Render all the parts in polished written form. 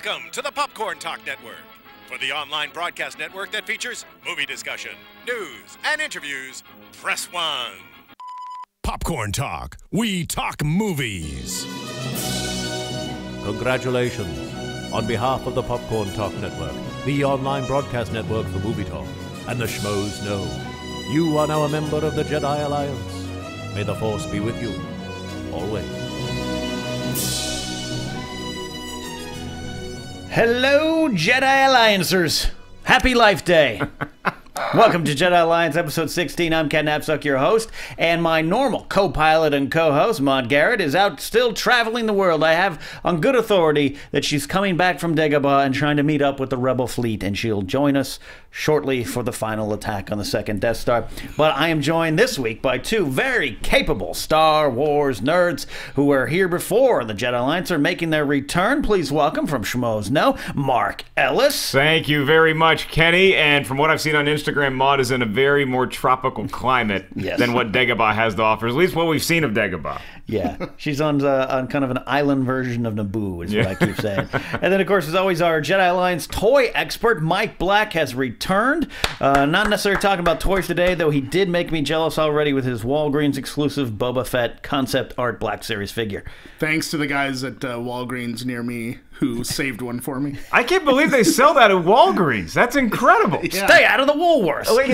Welcome to the Popcorn Talk Network, for the online broadcast network that features movie discussion, news, and interviews. Press 1. Popcorn Talk. We talk movies. Congratulations. On behalf of the Popcorn Talk Network, the online broadcast network for movie talk, and the Schmoes know, you are now a member of the Jedi Alliance. May the Force be with you, always. Hello, Jedi Alliancers. Happy Life Day. Welcome to Jedi Alliance episode 16. I'm Ken Napsuck, your host, and my normal co-pilot and co-host, Maude Garrett, is out still traveling the world. I have on good authority that she's coming back from Dagobah and trying to meet up with the Rebel fleet, and she'll join us shortly for the final attack on the second Death Star. But I am joined this week by two very capable Star Wars nerds who were here before. The Jedi Alliance are making their return. Please welcome from Schmoes Know, Mark Ellis. Thank you very much, Kenny. And from what I've seen on Instagram, Maude is in a very more tropical climate than what Dagobah has to offer. At least what we've seen of Dagobah. Yeah, she's on kind of an island version of Naboo, is what I keep saying. And then, of course, as always, our Jedi Alliance toy expert, Mike Black, has returned. Not necessarily talking about toys today, though he did make me jealous already with his Walgreens exclusive Boba Fett concept art Black Series figure. Thanks to the guys at Walgreens near me who saved one for me. I can't believe they sell that at Walgreens. That's incredible. Yeah. Stay out of the Woolworths. Like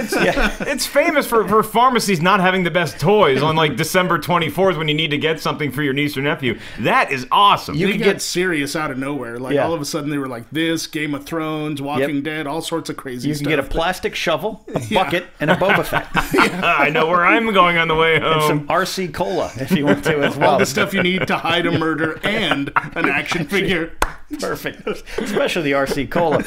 it's famous for pharmacies not having the best toys on like December 24th when you need to get something for your niece or nephew. That is awesome. You can get serious out of nowhere. Like all of a sudden they were like this, Game of Thrones, Walking Dead, all sorts of crazy stuff. You can get a plastic shovel, a bucket, and a Boba Fett. I know where I'm going on the way home. And some RC Cola if you want to as well. All the stuff you need to hide a murder and an action figure. Perfect. Especially the RC Cola.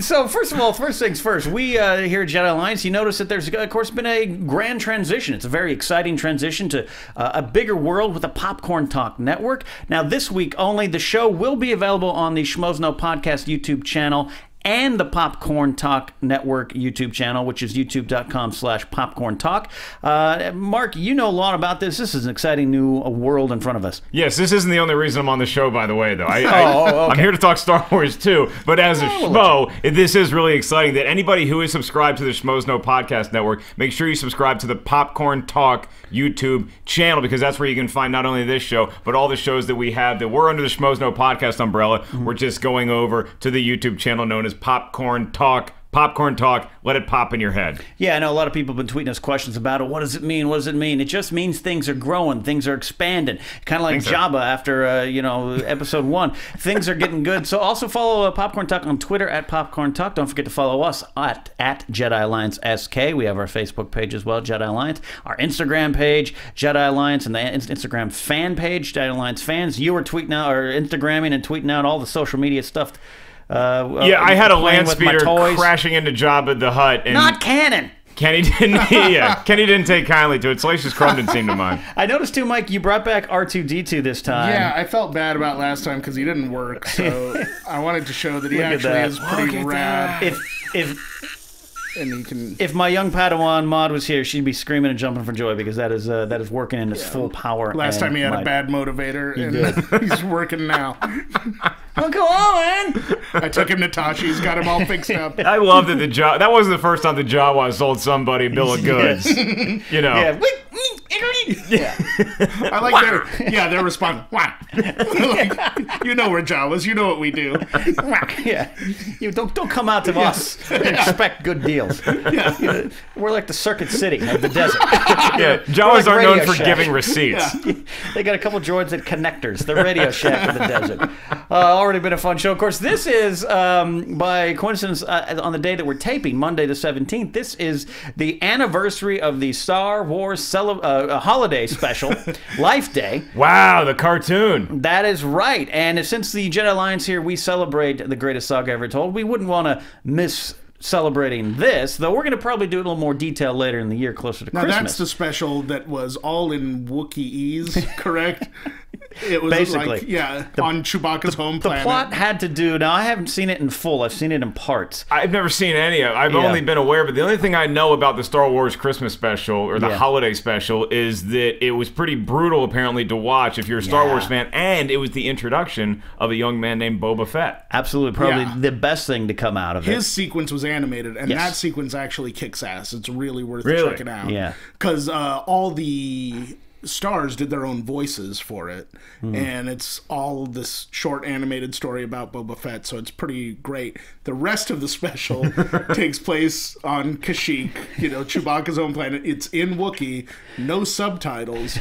So first of all, first things first, we here at Jedi Alliance, you notice that there's, of course, been a grand transition. It's a very exciting transition to a bigger world with the Popcorn Talk Network. Now, this week only, the show will be available on the Schmoes Know Podcast YouTube channel and the Popcorn Talk Network YouTube channel, which is youtube.com/popcorntalk. Mark, you know a lot about this. This is an exciting new world in front of us. Yes, this isn't the only reason I'm on the show, by the way, though. I'm here to talk Star Wars, too. But as a schmo, this is really exciting that anybody who is subscribed to the Schmoes Know Podcast Network, make sure you subscribe to the Popcorn Talk YouTube channel, because that's where you can find not only this show, but all the shows that we have that we're under the Schmoes Know Podcast umbrella. We're just going over to the YouTube channel known as Popcorn Talk. Popcorn Talk, let it pop in your head. Yeah, I know a lot of people have been tweeting us questions about it. What does it mean? What does it mean? It just means things are growing, things are expanding. Kind of like Jabba after, episode 1. Things are getting good. So also follow Popcorn Talk on Twitter at Popcorn Talk. Don't forget to follow us at Jedi Alliance SK. We have our Facebook page as well, Jedi Alliance. Our Instagram page, Jedi Alliance, and the Instagram fan page, Jedi Alliance Fans. You were tweeting out, or Instagramming and tweeting out all the social media stuff. I had a land speeder crashing into Jabba the Hutt. And not canon. Kenny didn't take kindly to it. Salacious Crumb didn't seem to mind. I noticed too, Mike, you brought back R2-D2 this time. Yeah, I felt bad about last time because he didn't work, so I wanted to show that he actually is pretty rad. If my young Padawan Maude was here, she'd be screaming and jumping for joy, because that is working in its full power. Last time he had a bad motivator, and he's working now. Uncle Owen! I took him to Tashi's, got him all fixed up. I love that that wasn't the first time the Jawa sold somebody a bill of goods. You know. Yeah. I like their response. Like, you know we're Jawas, you know what we do. Yeah. You don't come out to us and expect good deals. Yeah. We're like the Circuit City of the desert. Yeah, Jawas are known for giving receipts. Yeah. They got a couple droids at connectors, the Radio Shack of the desert. Already been a fun show. Of course, this is, by coincidence, on the day that we're taping, Monday the 17th, this is the anniversary of the Star Wars holiday special, Life Day. Wow, the cartoon. That is right. And since the Jedi Alliance here, we celebrate the greatest saga ever told, we wouldn't want to miss celebrating this, though we're going to probably do a little more detail later in the year, closer to Christmas. Now that's the special that was all in Wookieese, correct? It was basically. like, on Chewbacca's home planet. The plot had to do, now I haven't seen it in full, I've seen it in parts. I've never seen any of it. I've only been aware, but the only thing I know about the Star Wars Christmas special, or the holiday special, is that it was pretty brutal, apparently, to watch if you're a Star Wars fan, and it was the introduction of a young man named Boba Fett. Absolutely, probably the best thing to come out of it. His sequence was animated, and that sequence actually kicks ass. It's really worth checking out. Yeah. Because all the stars did their own voices for it, and it's all this short animated story about Boba Fett, so it's pretty great. The rest of the special takes place on Kashyyyk, Chewbacca's own planet. It's in Wookiee, no subtitles.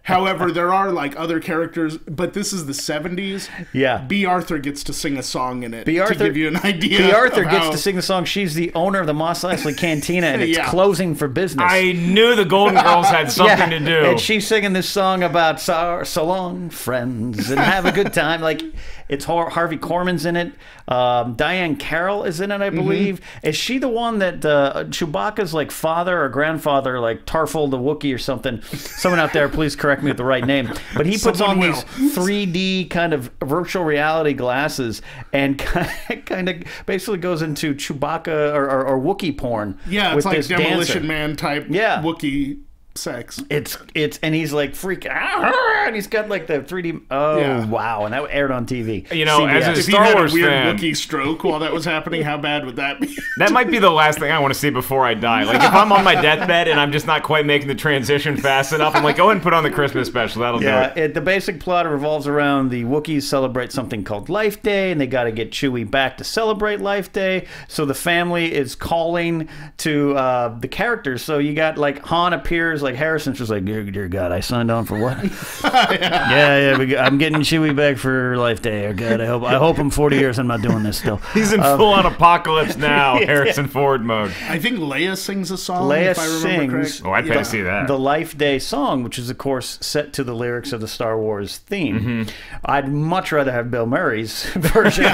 However, there are like other characters, but this is the 70s. Yeah. B. Arthur gets to sing a song in it B. Arthur, to give you an idea. B. Arthur gets to sing the song. She's the owner of the Mos Eisley Cantina, and it's closing for business. I knew the Golden Girls had something to do. And she's singing this song about so long, friends, and have a good time. Like, it's Harvey Korman's in it. Diane Carroll is in it, I believe. Is she the one that Chewbacca's like father or grandfather, like Tarful the Wookiee or something? Someone out there, please correct me with the right name. But he puts on these 3D kind of virtual reality glasses and kind of basically goes into Chewbacca or Wookiee porn. Yeah, it's with like this Demolition dancer. Man type Wookiee sex. It's and he's like freaking out, and he's got like the 3D. Wow! And that aired on TV. As a if Star he had Wars a weird fan, Wookiee stroke while that was happening, how bad would that be? That might be the last thing I want to see before I die. Like, if I'm on my deathbed and I'm just not quite making the transition fast enough, I'm like, go ahead and put on the Christmas special. That'll do it. The basic plot revolves around the Wookiees celebrate something called Life Day, and they got to get Chewie back to celebrate Life Day. So the family is calling to the characters. So you got like Han appears, like Harrison's just like, dear God, I signed on for what? I'm getting Chewie back for Life Day. Oh God, I hope I'm 40 years I'm not doing this still. He's in full-on apocalypse now, Harrison Ford mode. I think Leia sings a song, Leia if I remember sings correct. Oh, I'd pay to see that. The Life Day song, which is, of course, set to the lyrics of the Star Wars theme. I'd much rather have Bill Murray's version.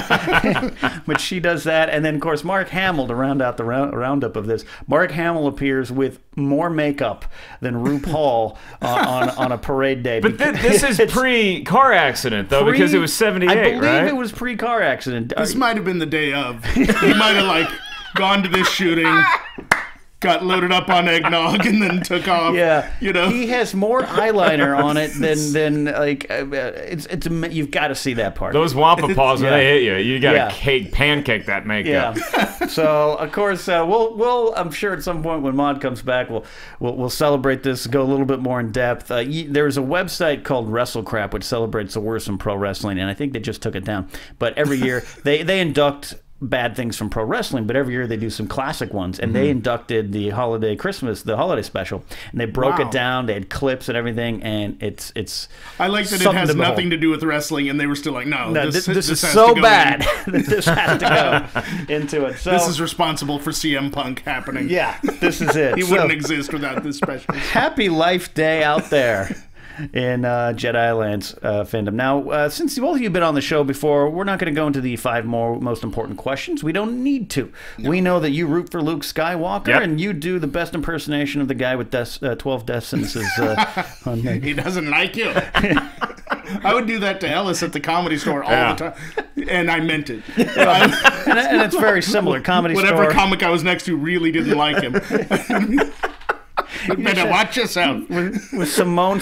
But she does that. And then, of course, Mark Hamill, to round out the roundup of this, Mark Hamill appears with more makeup than RuPaul on a parade day. But this is pre-car accident, though, because it was 78, I believe right? it was pre-car accident. This might have been the day of. He might have, like, gone to this shooting, got loaded up on eggnog, and then took off. Yeah, He has more eyeliner on it than like it's you've got to see that part. Those wampa paws when they hit you, you got to pancake that makeup. Yeah. So of course we'll I'm sure at some point when Maude comes back we'll celebrate this, go a little bit more in depth. There's a website called WrestleCrap which celebrates the worst in pro wrestling, and I think they just took it down. But every year they induct bad things from pro wrestling, but every year they do some classic ones, and they inducted the holiday special, and they broke it down. They had clips and everything, and it's I like that it has nothing to do with wrestling, and they were still like, no this is has so to go bad that this has to go into it. So this is responsible for CM Punk happening. Yeah, this is it. He wouldn't exist without this special. Happy Life Day out there in Jedi Alliance fandom. Now, since both of you have been on the show before, we're not going to go into the 5 most important questions. We don't need to. No. We know that you root for Luke Skywalker, and you do the best impersonation of the guy with 12 death sentences. He doesn't like you. I would do that to Ellis at the Comedy Store all the time, and I meant it. And it's very similar. Comedy Store. Whatever comic I was next to really didn't like him. You better watch yourself. With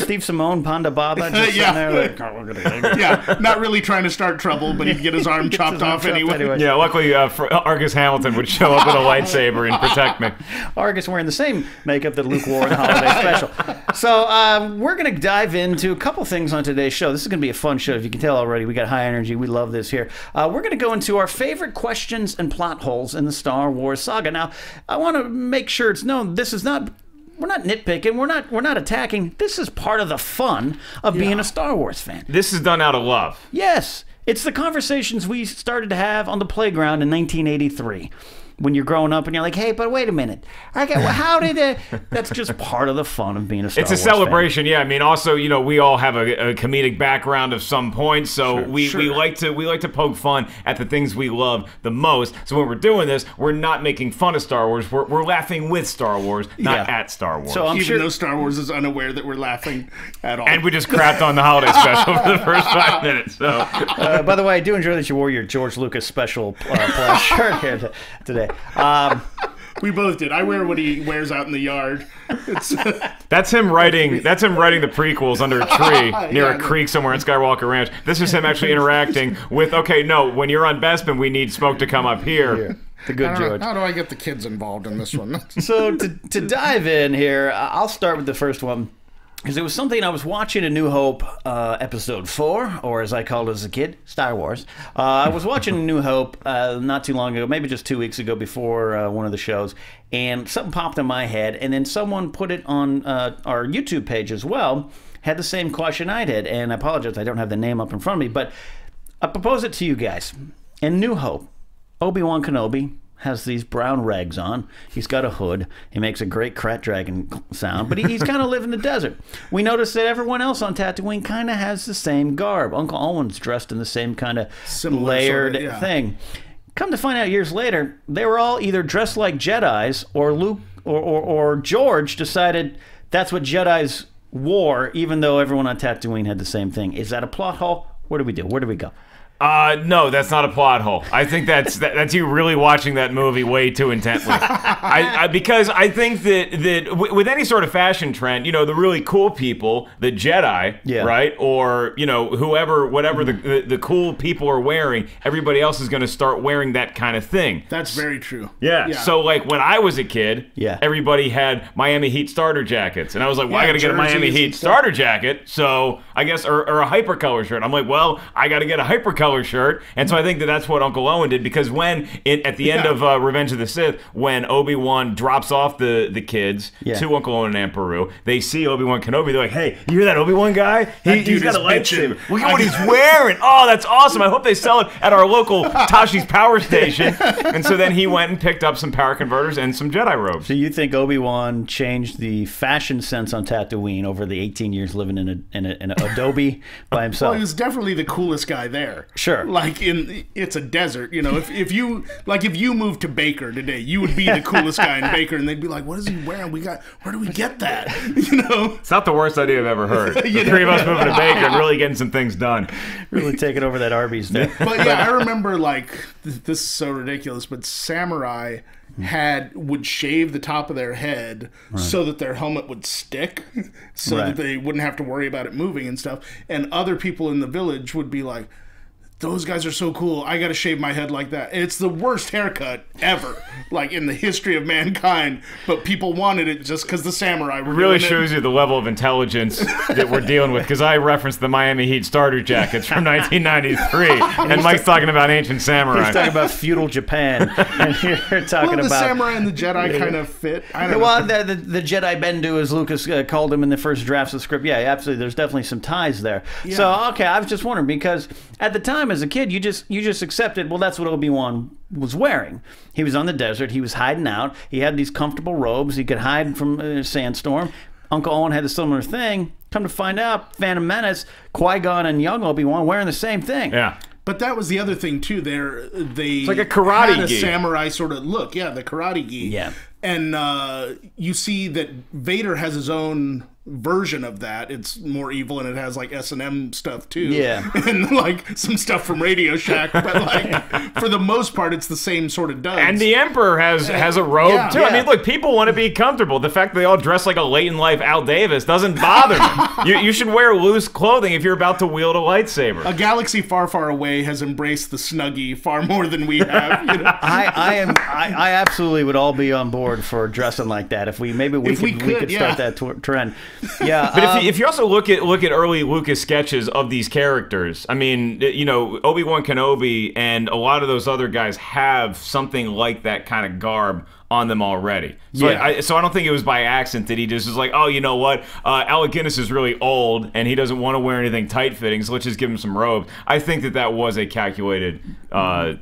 Steve Simone, Ponda Baba, just sitting there like, not really trying to start trouble, but he'd get his arm chopped off anyway. Yeah, luckily Argus Hamilton would show up with a lightsaber and protect me. Argus wearing the same makeup that Luke wore in the holiday special. So we're going to dive into a couple things on today's show. This is going to be a fun show. If you can tell already, we got high energy. We love this here. We're going to go into our favorite questions and plot holes in the Star Wars saga. Now, I want to make sure it's known this is not... We're not nitpicking. We're not attacking. This is part of the fun of being a Star Wars fan. This is done out of love. Yes. It's the conversations we started to have on the playground in 1983. when you're growing up and you're like, hey, but wait a minute. Okay, well, how did it? That's just part of the fun of being a Star Wars It's a celebration, fan. yeah. I mean, also, we all have a comedic background of some point, so we like to poke fun at the things we love the most. So when we're doing this, we're not making fun of Star Wars. We're laughing with Star Wars, not at Star Wars. So I'm Even though Star Wars is unaware that we're laughing at all. And we just crapped on the holiday special for the first 5 minutes. So, by the way, I do enjoy that you wore your George Lucas special shirt here today. We both did. I wear what he wears out in the yard. that's him writing. That's him writing the prequels under a tree near a creek somewhere in Skywalker Ranch. This is him actually interacting with. Okay, no, when you're on Bespin, we need Smoke to come up here. Yeah. The good George. How do I get the kids involved in this one? So to dive in here, I'll start with the first one. Because it was something I was watching A New Hope, episode 4, or as I called it as a kid, Star Wars. I was watching A New Hope not too long ago, maybe just 2 weeks ago before one of the shows, and something popped in my head, and then someone put it on our YouTube page as well, had the same question I did, and I apologize, I don't have the name up in front of me, but I propose it to you guys. In New Hope, Obi-Wan Kenobi has these brown rags on. He's got a hood. He makes a great Krat Dragon sound, but he's kind of living in the desert. We notice that everyone else on Tatooine kind of has the same garb. Uncle Owen's dressed in the same kind of layered thing. Come to find out years later, they were all either dressed like Jedis, or Luke or George decided that's what Jedis wore, even though everyone on Tatooine had the same thing. Is that a plot hole? What do we do? Where do we go? No, that's not a plot hole. I think that's you really watching that movie way too intently. Because I think that with any sort of fashion trend, the really cool people, the Jedi, right, or whatever the cool people are wearing, everybody else is going to start wearing that kind of thing. That's very true. Yeah. So like when I was a kid, everybody had Miami Heat starter jackets, and I was like, well, I got to get a Miami Heat starter jacket. So I guess or a hypercolor shirt. I'm like, well, I got to get a hypercolor shirt, and so I think that's what Uncle Owen did, because when at the end of Revenge of the Sith, when Obi-Wan drops off the kids to Uncle Owen and Aunt Beru, they see Obi-Wan Kenobi. They're like, "Hey, you hear that Obi-Wan guy? He's got a lightsaber. Look at what he's wearing. Oh, that's awesome! I hope they sell it at our local Tashi's Power Station." And so then he went and picked up some power converters and some Jedi robes. So you think Obi-Wan changed the fashion sense on Tatooine over the 18 years living in an Adobe by himself? Well, he was definitely the coolest guy there. Sure. Like it's a desert, if you moved to Baker today, you would be the coolest guy in Baker, and they'd be like, "What is he wearing? Where do we get that?" It's not the worst idea I've ever heard. The three of us moving to Baker and really getting some things done. Really taking over that Arby's there. But yeah, I remember this is so ridiculous, but samurai would shave the top of their head so that their helmet would stick, so that they wouldn't have to worry about it moving and stuff. And other people in the village would be like, "Those guys are so cool. I got to shave my head like that." It's the worst haircut ever, in the history of mankind. But people wanted it just because the samurai were really doing it. Shows you the level of intelligence that we're dealing with. Because I referenced the Miami Heat starter jackets from 1993, and Mike's talking about ancient samurai. He's talking about feudal Japan, and you're talking the about samurai and the Jedi kind of fit. I don't know. Well, the Jedi Bendu, as Lucas called him in the first drafts of the script. Yeah, absolutely. There's definitely some ties there. Yeah. So okay, I was just wondering, because at the time as a kid, you just accepted, well, that's what Obi-Wan was wearing. He was on the desert. He was hiding out. He had these comfortable robes. He could hide from a sandstorm. Uncle Owen had a similar thing. Come to find out, Phantom Menace, Qui-Gon and young Obi-Wan wearing the same thing. Yeah. But that was the other thing too. It's like a karate had a gi. Samurai sort of look. Yeah, the karate gi. Yeah. And you see that Vader has his own version of that. It's more evil, and it has S&M stuff too. Yeah. And some stuff from Radio Shack, but for the most part, it's the same sort of duds. And the Emperor has a robe too. Yeah. I mean, look, people want to be comfortable. The fact that they all dress like a late in life Al Davis doesn't bother me. You should wear loose clothing if you're about to wield a lightsaber. A galaxy far, far away has embraced the Snuggie far more than we have. I absolutely would all be on board for dressing like that. If we could start that trend. Yeah, but if you also look at early Lucas sketches of these characters, I mean, Obi-Wan Kenobi and a lot of those other guys have something like that kind of garb on them already. So, so I don't think it was by accident that he just was like, oh, you know what? Alec Guinness is really old, and he doesn't want to wear anything tight-fitting, so let's just give him some robes. I think that was a calculated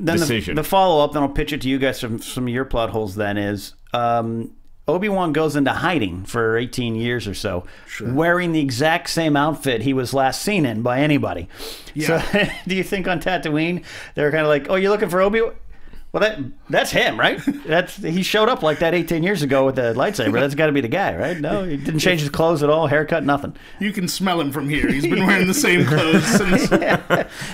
decision. The follow-up, then I'll pitch it to you guys from some of your plot holes then is... Obi-Wan goes into hiding for 18 years or so, wearing the exact same outfit he was last seen in by anybody. Yeah. So do you think on Tatooine, they were kind of like, oh, you're looking for Obi-Wan? Well, that's him, right? He showed up like that 18 years ago with the lightsaber. That's got to be the guy, right? No, he didn't change his clothes at all, haircut, nothing. You can smell him from here. He's been wearing the same clothes since...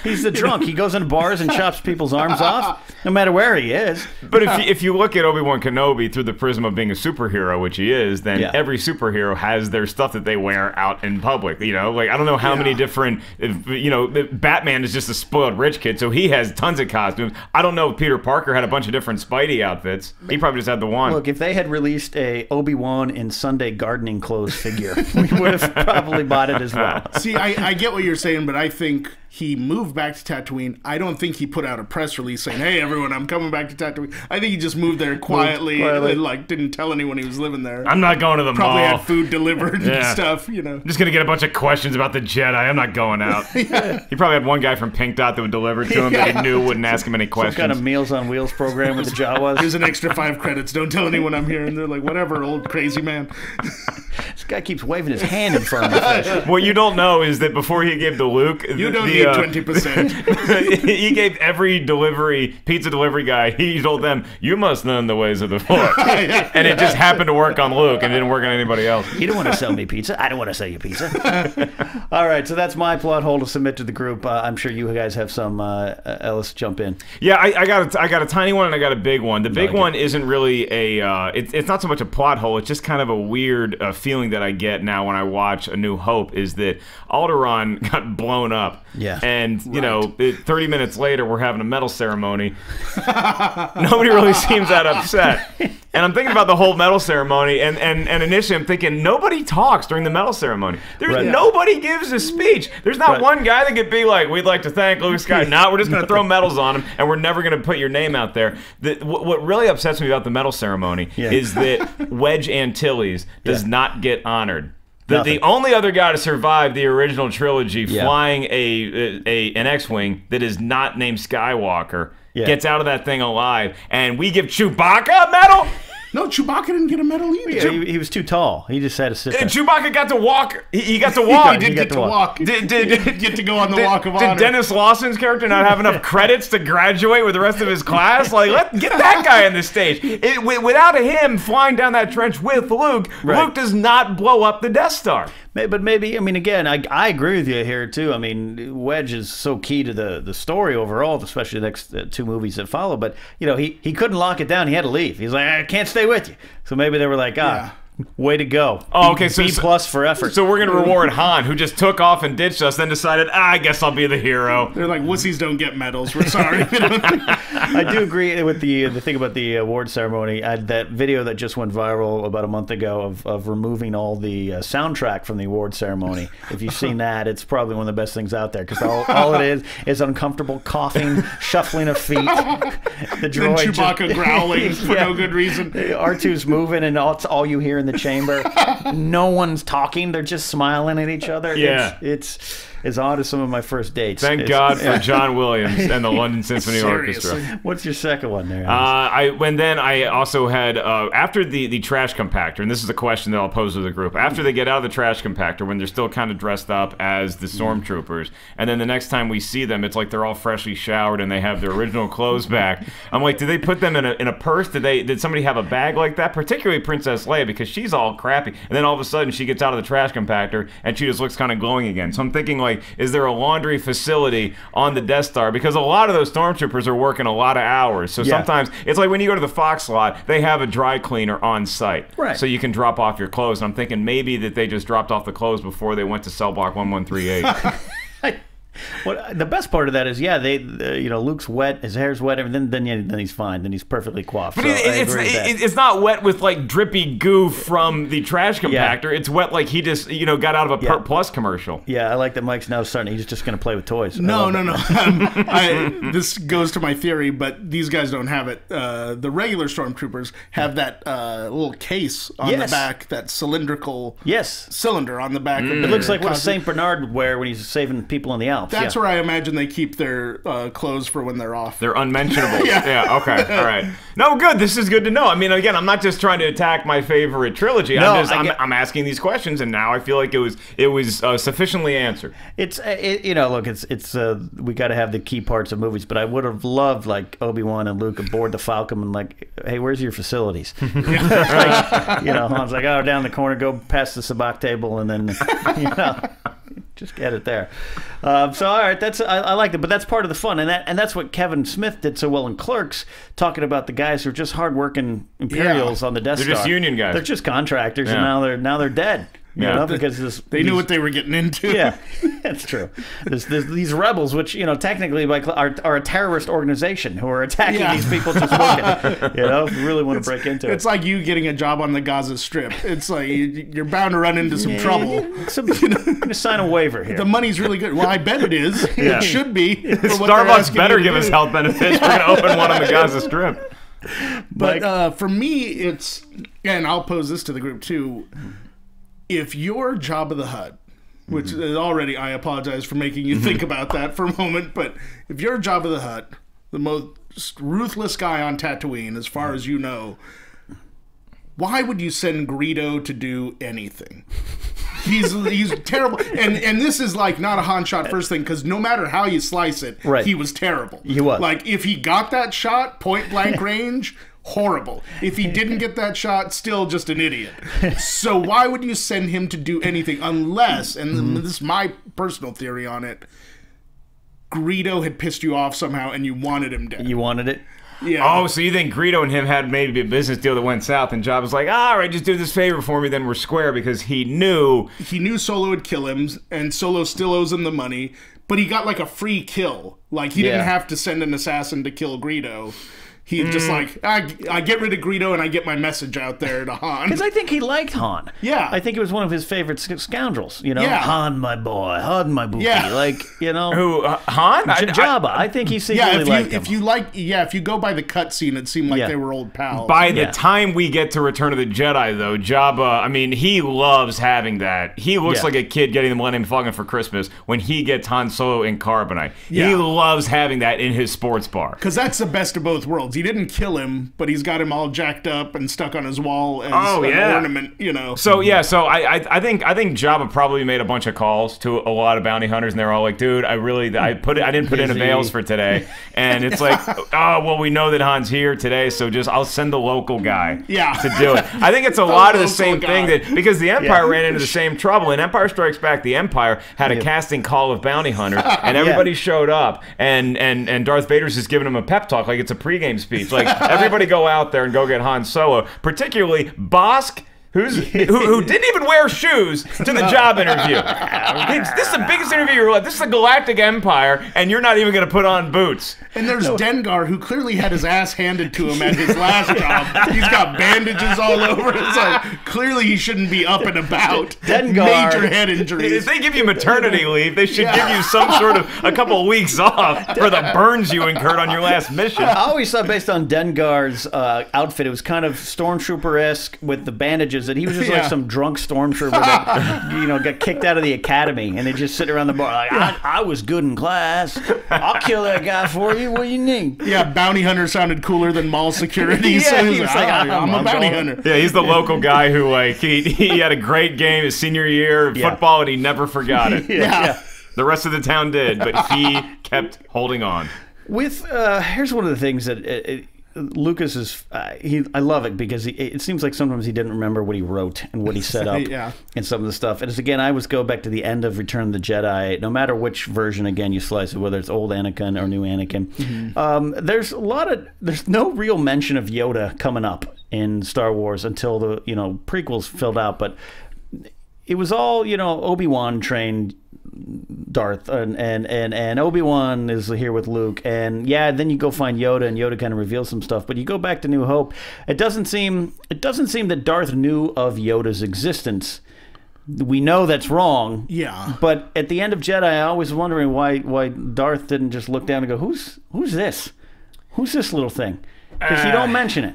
He's the drunk. He goes into bars and chops people's arms off, no matter where he is. But if you look at Obi-Wan Kenobi through the prism of being a superhero, which he is, then every superhero has their stuff that they wear out in public. You know, like I don't know how many different... You know, Batman is just a spoiled rich kid, so he has tons of costumes. I don't know if Peter Parker had a bunch of different Spidey outfits. He probably just had the one. Look, if they had released a Obi-Wan in Sunday gardening clothes figure, we would have probably bought it as well. See, I get what you're saying, but I think he moved back to Tatooine. I don't think he put out a press release saying, hey, everyone, I'm coming back to Tatooine. I think he just moved there quietly. And like didn't tell anyone he was living there. I'm not going to the probably mall. Had food delivered and stuff, you know. I'm just going to get a bunch of questions about the Jedi. I'm not going out. He probably had one guy from Pink Dot that would deliver to him that he knew wouldn't ask him any questions. Some kind of Meals on Wheels program with the Jawas. Here's an extra 5 credits. Don't tell anyone I'm here. And they're like, whatever, old crazy man. This guy keeps waving his hand in front of me. What you don't know is that before he gave to Luke... You don't need 20%. He gave every pizza delivery guy, he told them, you must learn the ways of the Force. And it just happened to work on Luke and didn't work on anybody else. You don't want to sell me pizza. I don't want to sell you pizza. All right, so that's my plot hole to submit to the group. I'm sure you guys have some. Ellis, jump in. Yeah, I got a tiny one and I got a big one. The big one isn't really it's not so much a plot hole. It's just kind of a weird feeling that I get now when I watch A New Hope is that Alderaan got blown up. Yeah. And, you know, 30 minutes later, we're having a medal ceremony. Nobody really seems that upset. And I'm thinking about the whole medal ceremony, and initially I'm thinking, nobody talks during the medal ceremony. Nobody gives a speech. There's not one guy that could be like, we'd like to thank Luke Skywalker. No, we're just going to throw medals on him, and we're never going to put your name out there. What really upsets me about the medal ceremony is that Wedge Antilles does not get honored. The only other guy to survive the original trilogy flying an X-Wing that is not named Skywalker gets out of that thing alive, and we give Chewbacca a medal? No, Chewbacca didn't get a medal either. Yeah, he was too tall. He just had to sit there. Chewbacca got to walk. He got to walk. He did get to walk. Did get to go on the Walk of Honor. Did Dennis Lawson's character not have enough credits to graduate with the rest of his class? Like, get that guy on the stage. Without him flying down that trench with Luke, Luke does not blow up the Death Star. But maybe, I mean, again, I agree with you here, too. I mean, Wedge is so key to the story overall, especially the next 2 movies that follow. But, you know, he couldn't lock it down. He had to leave. He's like, I can't stay with you. So maybe they were like, way to go. Oh, okay. B plus for effort. So we're going to reward Han, who just took off and ditched us, then decided, I guess I'll be the hero. They're like, wussies don't get medals. We're sorry. I do agree with the thing about the award ceremony. That video that just went viral about a month ago of removing all the soundtrack from the award ceremony. If you've seen that, it's probably one of the best things out there because all it is uncomfortable coughing, shuffling of feet. The droid then Chewbacca growling for no good reason. R2's moving and it's all you hear in the chamber. No one's talking. They're just smiling at each other. Yeah. It's as odd as some of my first dates. Thank God for John Williams and the London Symphony Orchestra. What's your second one there? I also had after the trash compactor, and this is a question that I'll pose to the group. After they get out of the trash compactor, when they're still kind of dressed up as the stormtroopers, and then the next time we see them, it's like they're all freshly showered and they have their original clothes back. I'm like, did they put them in a purse? Did somebody have a bag like that? Particularly Princess Leia, because she's all crappy, and then all of a sudden she gets out of the trash compactor and she just looks kind of glowing again. So I'm thinking, like, is there a laundry facility on the Death Star? Because a lot of those stormtroopers are working a lot of hours. So sometimes it's like when you go to the Fox lot, they have a dry cleaner on site. Right. So you can drop off your clothes. And I'm thinking maybe that they just dropped off the clothes before they went to cell block 1138. What the best part of that is, Luke's wet, his hair's wet, and then he's fine, then he's perfectly coiffed. But So it's not wet with like drippy goo from the trash compactor. It's wet like he just got out of a Pert Plus commercial. Yeah, I like that Mike's now starting. He's just going to play with toys. No. This goes to my theory, but these guys don't have it. The regular stormtroopers have that little case on the back, that cylindrical cylinder on the back. It looks like what Saint Bernard would wear when he's saving people in the Alps. That's where I imagine they keep their clothes for when they're off. They're unmentionables. Yeah, okay, all right. No, good. This is good to know. I mean, again, I'm not just trying to attack my favorite trilogy. I'm asking these questions, and now I feel like it was sufficiently answered. Look, we got to have the key parts of movies, but I would have loved like Obi-Wan and Luke aboard the Falcon and like, hey, where's your facilities? Han's like, oh, down the corner, go past the sabacc table, and then just get it there. So all right, I like that, but that's part of the fun, and that's what Kevin Smith did so well in Clerks, talking about the guys who are just hardworking Imperials on the Death Star. They're just union guys. They're just contractors, and now they're dead. Because they knew what they were getting into. Yeah, that's true. There's these rebels, which technically are a terrorist organization who are attacking these people just working. You really want to break into it. It's like you getting a job on the Gaza Strip. It's like you're bound to run into some trouble. I'm going to sign a waiver here. The money's really good. Well, I bet it is. Yeah. It should be. Starbucks better give us health benefits. We're going to open one on the Gaza Strip. But for me, and I'll pose this to the group too. If you're Jabba the Hutt, which is already, I apologize for making you think about that for a moment, but if you're Jabba the Hutt, the most ruthless guy on Tatooine, as far as you know, why would you send Greedo to do anything? He's terrible, and this is like not a Han shot first thing, because no matter how you slice it, he was terrible. He was. Like, if he got that shot, point blank range, horrible. If he didn't get that shot, still just an idiot. So why would you send him to do anything unless, and this is my personal theory on it, Greedo had pissed you off somehow and you wanted him dead. You wanted it? Yeah. Oh, so you think Greedo and him had maybe a business deal that went south, and Jabba's like, all right, just do this favor for me, then we're square, because he knew Solo would kill him, and Solo still owes him the money, but he got like a free kill. Like, he didn't have to send an assassin to kill Greedo. He's just like, I get rid of Greedo and I get my message out there to Han. Because I think he liked Han. Yeah. I think it was one of his favorite scoundrels, Yeah. Han, my boy. Han, my bookie. Yeah. Like, Who, Han? Jabba. I think he secretly liked him. If you go by the cutscene, it seemed like they were old pals. By the time we get to Return of the Jedi, though, Jabba, I mean, he loves having that. He looks like a kid getting the Millennium Falcon for Christmas when he gets Han Solo in carbonite. Yeah. He loves having that in his sports bar. Because that's the best of both worlds. He didn't kill him, but he's got him all jacked up and stuck on his wall as an ornament, So I think Jabba probably made a bunch of calls to a lot of bounty hunters, and they're all like, "Dude, I didn't put in avails for today," and it's like, "Oh, well, we know that Han's here today, so I'll send the local guy to do it." I think it's a lot of the same thing because the Empire ran into the same trouble. In Empire Strikes Back, the Empire had a casting call of bounty hunters, and everybody showed up, and Darth Vader's just giving him a pep talk like it's a pregame speech, like. Everybody go out there and go get Han Solo, particularly Bosk, who didn't even wear shoes to the job interview. This is the biggest interview of your life. This is the Galactic Empire, and you're not even going to put on boots. And there's Dengar, who clearly had his ass handed to him at his last job. He's got bandages all over. It's like, clearly he shouldn't be up and about. Dengar. Major head injuries. If they give you maternity leave, they should give you some sort of a couple of weeks off for the burns you incurred on your last mission. I always thought, based on Dengar's outfit, it was kind of Stormtrooper-esque with the bandages, that he was just like some drunk Stormtrooper that got kicked out of the academy, and they just sit around the bar like, I was good in class. I'll kill that guy for you. What do you need? Yeah, bounty hunter sounded cooler than mall security. So he was like, I'm a bounty hunter. Yeah, he's the local guy who he had a great game his senior year of football, and he never forgot it. The rest of the town did, but he kept holding on. With here's one of the things that Lucas is. I love it because it seems like sometimes he didn't remember what he wrote and what he set up and some of the stuff. And it's, again, I always go back to the end of Return of the Jedi. No matter which version, again, you slice it, whether it's old Anakin or new Anakin. There's no real mention of Yoda coming up in Star Wars until the prequels filled out, but it was all Obi-Wan trained Darth, and Obi-Wan is here with Luke, and then you go find Yoda, and Yoda kind of reveals some stuff. But you go back to New Hope, it doesn't seem that Darth knew of Yoda's existence. We know that's wrong. Yeah. But at the end of Jedi, I was wondering why Darth didn't just look down and go, "Who's this? Who's this little thing?" Because you don't mention it.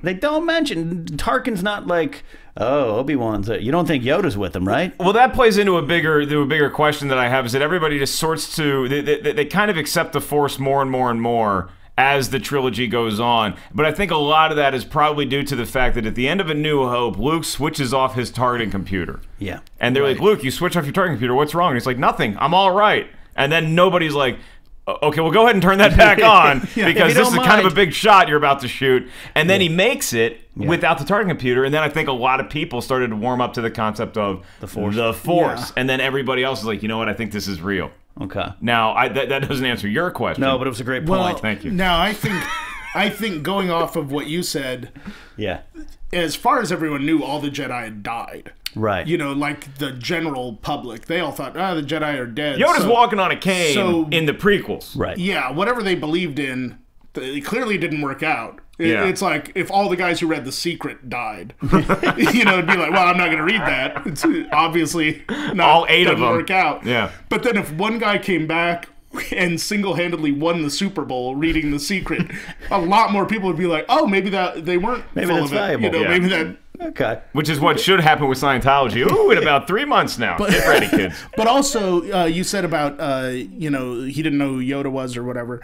They don't mention. Tarkin's not like, oh, Obi-Wan's. You don't think Yoda's with him, right? Well, that plays into a bigger question that I have, is that everybody just sorts to they kind of accept the Force more and more and more as the trilogy goes on. But I think a lot of that is probably due to the fact that at the end of A New Hope, Luke switches off his targeting computer. Yeah. And they're like, Luke, you switch off your targeting computer. What's wrong? And he's like, nothing. I'm all right. And then nobody's like, okay, well, go ahead and turn that back on because this is kind of a big shot you're about to shoot. And then he makes it without the targeting computer. And then I think a lot of people started to warm up to the concept of the Force. Yeah. And then everybody else is like, you know what? I think this is real. Okay. Now, that doesn't answer your question. No, but it was a great point. Well, thank you. Now, I think going off of what you said, as far as everyone knew, all the Jedi had died. Right. You know, like the general public, they all thought, the Jedi are dead. Yoda's walking on a cane in the prequels. Right. Yeah, whatever they believed in, it clearly didn't work out. It's like if all the guys who read The Secret died, it'd be like, well, I'm not going to read that. It's obviously not, all 8 of them work out. Yeah. But then if one guy came back and single-handedly won the Super Bowl reading The Secret, a lot more people would be like, oh, maybe that they weren't full that's of it. valuable. Maybe that. Okay. Which is what should happen with Scientology. Ooh, in about 3 months now. Get ready, kids. But also, you said about, he didn't know who Yoda was or whatever.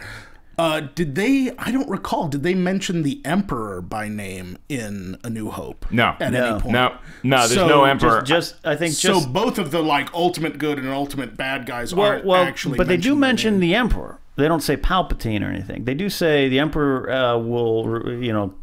Did they, I don't recall, did they mention the Emperor by name in A New Hope? No. At any point? No, there's no Emperor. So both of the, ultimate good and ultimate bad guys aren't actually but they do mention the Emperor. They don't say Palpatine or anything. They do say the Emperor will,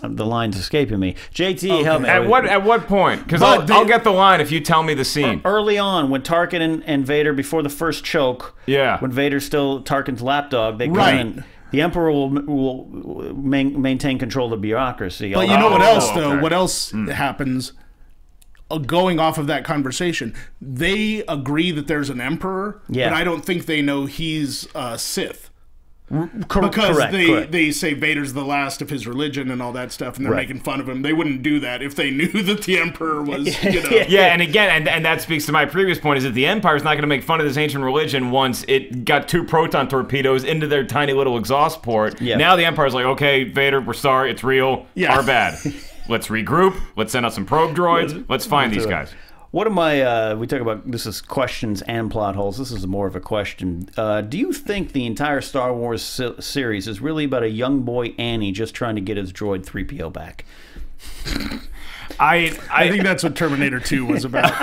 the line's escaping me. JT, help me. At what point? Because I'll get the line if you tell me the scene. Early on, when Tarkin and Vader, before the first choke, when Vader's still Tarkin's lapdog, they come in. The Emperor will maintain control of the bureaucracy. But you know what else, though? What else happens? Going off of that conversation, they agree that there's an Emperor, but I don't think they know he's Sith. Because they say Vader's the last of his religion and all that stuff, and they're making fun of him. They wouldn't do that if they knew that the Emperor was, Yeah, and again, and that speaks to my previous point, is that the Empire's not going to make fun of this ancient religion once it got 2 proton torpedoes into their tiny little exhaust port. Yeah. Now the Empire's like, okay, Vader, we're sorry, it's real, our bad. Let's regroup, let's send out some probe droids, let's find these guys. What am I, we talk about, this is questions and plot holes. This is more of a question. Do you think the entire Star Wars series is really about a young boy, Annie, just trying to get his droid 3PO back? I think that's what Terminator 2 was about.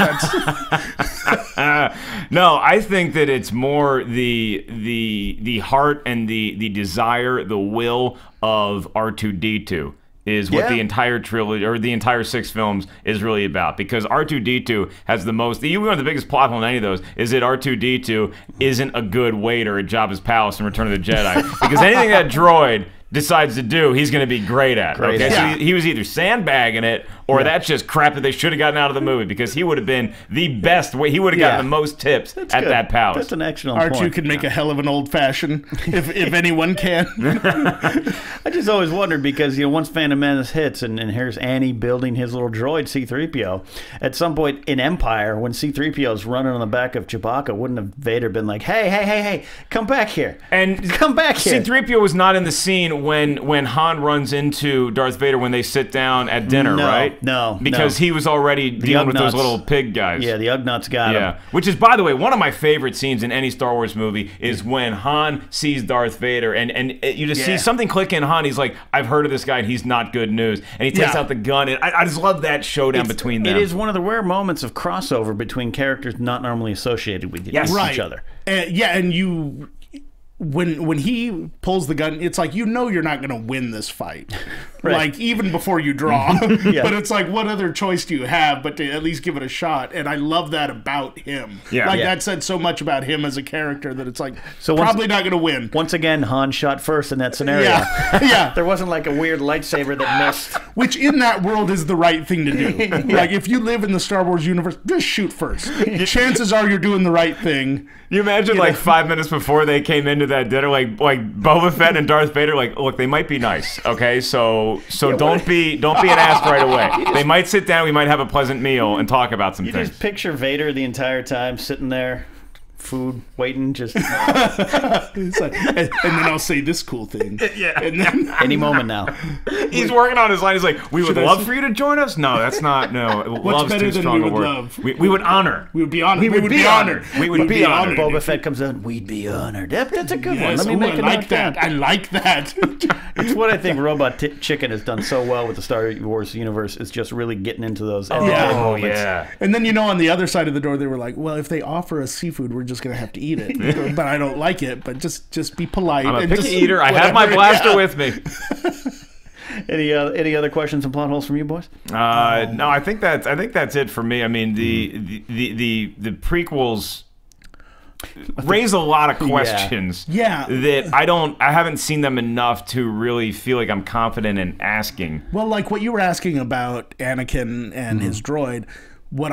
No, I think that it's more the heart and the desire, the will of R2-D2. Is what the entire trilogy, or the entire 6 films, is really about. Because R2-D2 has the most, one of the biggest plot holes in any of those, is that R2-D2 isn't a good waiter at Jabba's palace in Return of the Jedi. Because anything that droid decides to do, he's going to be great at. So he was either sandbagging it, or that's just crap that they should have gotten out of the movie, because he would have been the best way. He would have gotten the most tips at that palace. That's an excellent point. R2 could make a hell of an old-fashioned, if anyone can. I just always wondered, because once Phantom Menace hits, and here's Annie building his little droid C-3PO, at some point in Empire, when C-3PO is running on the back of Chewbacca, wouldn't have Vader been like, hey, come back here. And come back here. C-3PO was not in the scene when Han runs into Darth Vader when they sit down at dinner, right? No. Because he was already dealing with those little pig guys. Yeah, the Ugnaughts got him. Which is, by the way, one of my favorite scenes in any Star Wars movie is when Han sees Darth Vader, and you just see something click in Han. He's like, I've heard of this guy, and he's not good news. And he takes out the gun, and I just love that showdown between them. It is one of the rare moments of crossover between characters not normally associated with each other. And you... When he pulls the gun, it's like, you're not going to win this fight. like even before you draw. But it's like, what other choice do you have but to at least give it a shot? And I love that about him. That said so much about him as a character that it's like, probably not going to win. Once again, Han shot first in that scenario. There wasn't like a weird lightsaber that missed. Which in that world is the right thing to do. Like if you live in the Star Wars universe, just shoot first. Chances are you're doing the right thing. You imagine like 5 minutes before they came into that dinner, like Boba Fett and Darth Vader, like, look, they might be nice, okay? So don't be an ass right away. They might sit down, we might have a pleasant meal and talk about some things. You just picture Vader the entire time sitting there, food, waiting, just it's like, and then I'll say this cool thing. And then any moment now. He's working on his line. He's like, we would love for you to join us. No, that's not. No, what's better than we would love? We would honor. We would be honored. We would be honored. We would be honored. Boba Fett comes in. We'd be honored. That's a good one. Let me make a note down. I like that. It's what I think Robot Chicken has done so well with the Star Wars universe. Is just really getting into those. Moments. And then on the other side of the door, they were like, well, if they offer us seafood, we're just gonna have to eat it. But I don't like it. But just be polite. I'm a picky eater. I have my blaster with me. Any other questions and plot holes from you boys? No, I think that's it for me. I mean, the prequels raise a lot of questions. That I haven't seen them enough to really feel like I'm confident in asking. Well, like what you were asking about Anakin and his droid. What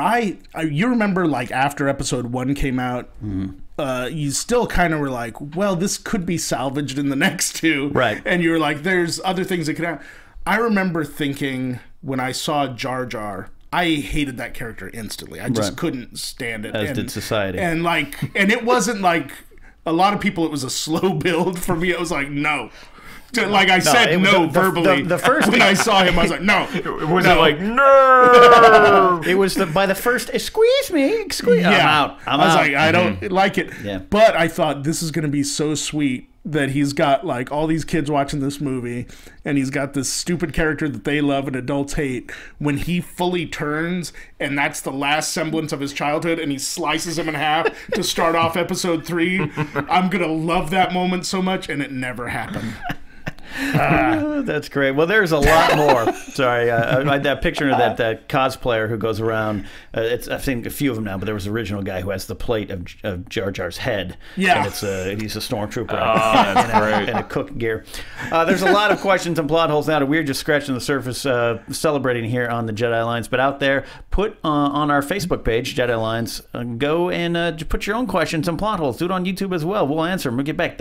you remember, like after Episode 1 came out, you still kind of were like, well, this could be salvaged in the next two, right? And you were like, there's other things that could happen. I remember thinking when I saw Jar Jar, I hated that character instantly. I just couldn't stand it. As did society. And it wasn't like a lot of people. It was a slow build for me. It was like no. Like I said no verbally. The first when I saw him, I was like, no. Was it like, no? It was by the first, squeeze me. Squeeze. Yeah. I'm I was out. like, I don't like it. Yeah. But I thought this is going to be so sweet that he's got like all these kids watching this movie and he's got this stupid character that they love and adults hate. When he fully turns and that's the last semblance of his childhood and he slices him in half to start off Episode 3, I'm going to love that moment so much, and it never happened. That's great. Well, there's a lot more. Sorry, that picture of that cosplayer who goes around. I've seen a few of them now, but there was the original guy who has the plate of Jar Jar's head. Yeah, and he's a stormtrooper. That's great. And a cook gear. There's a lot of questions and plot holes now. We're just scratching the surface, celebrating here on the Jedi Alliance. But out there, put on our Facebook page, Jedi Alliance, go and put your own questions and plot holes. Do it on YouTube as well. We'll answer them. We'll get back.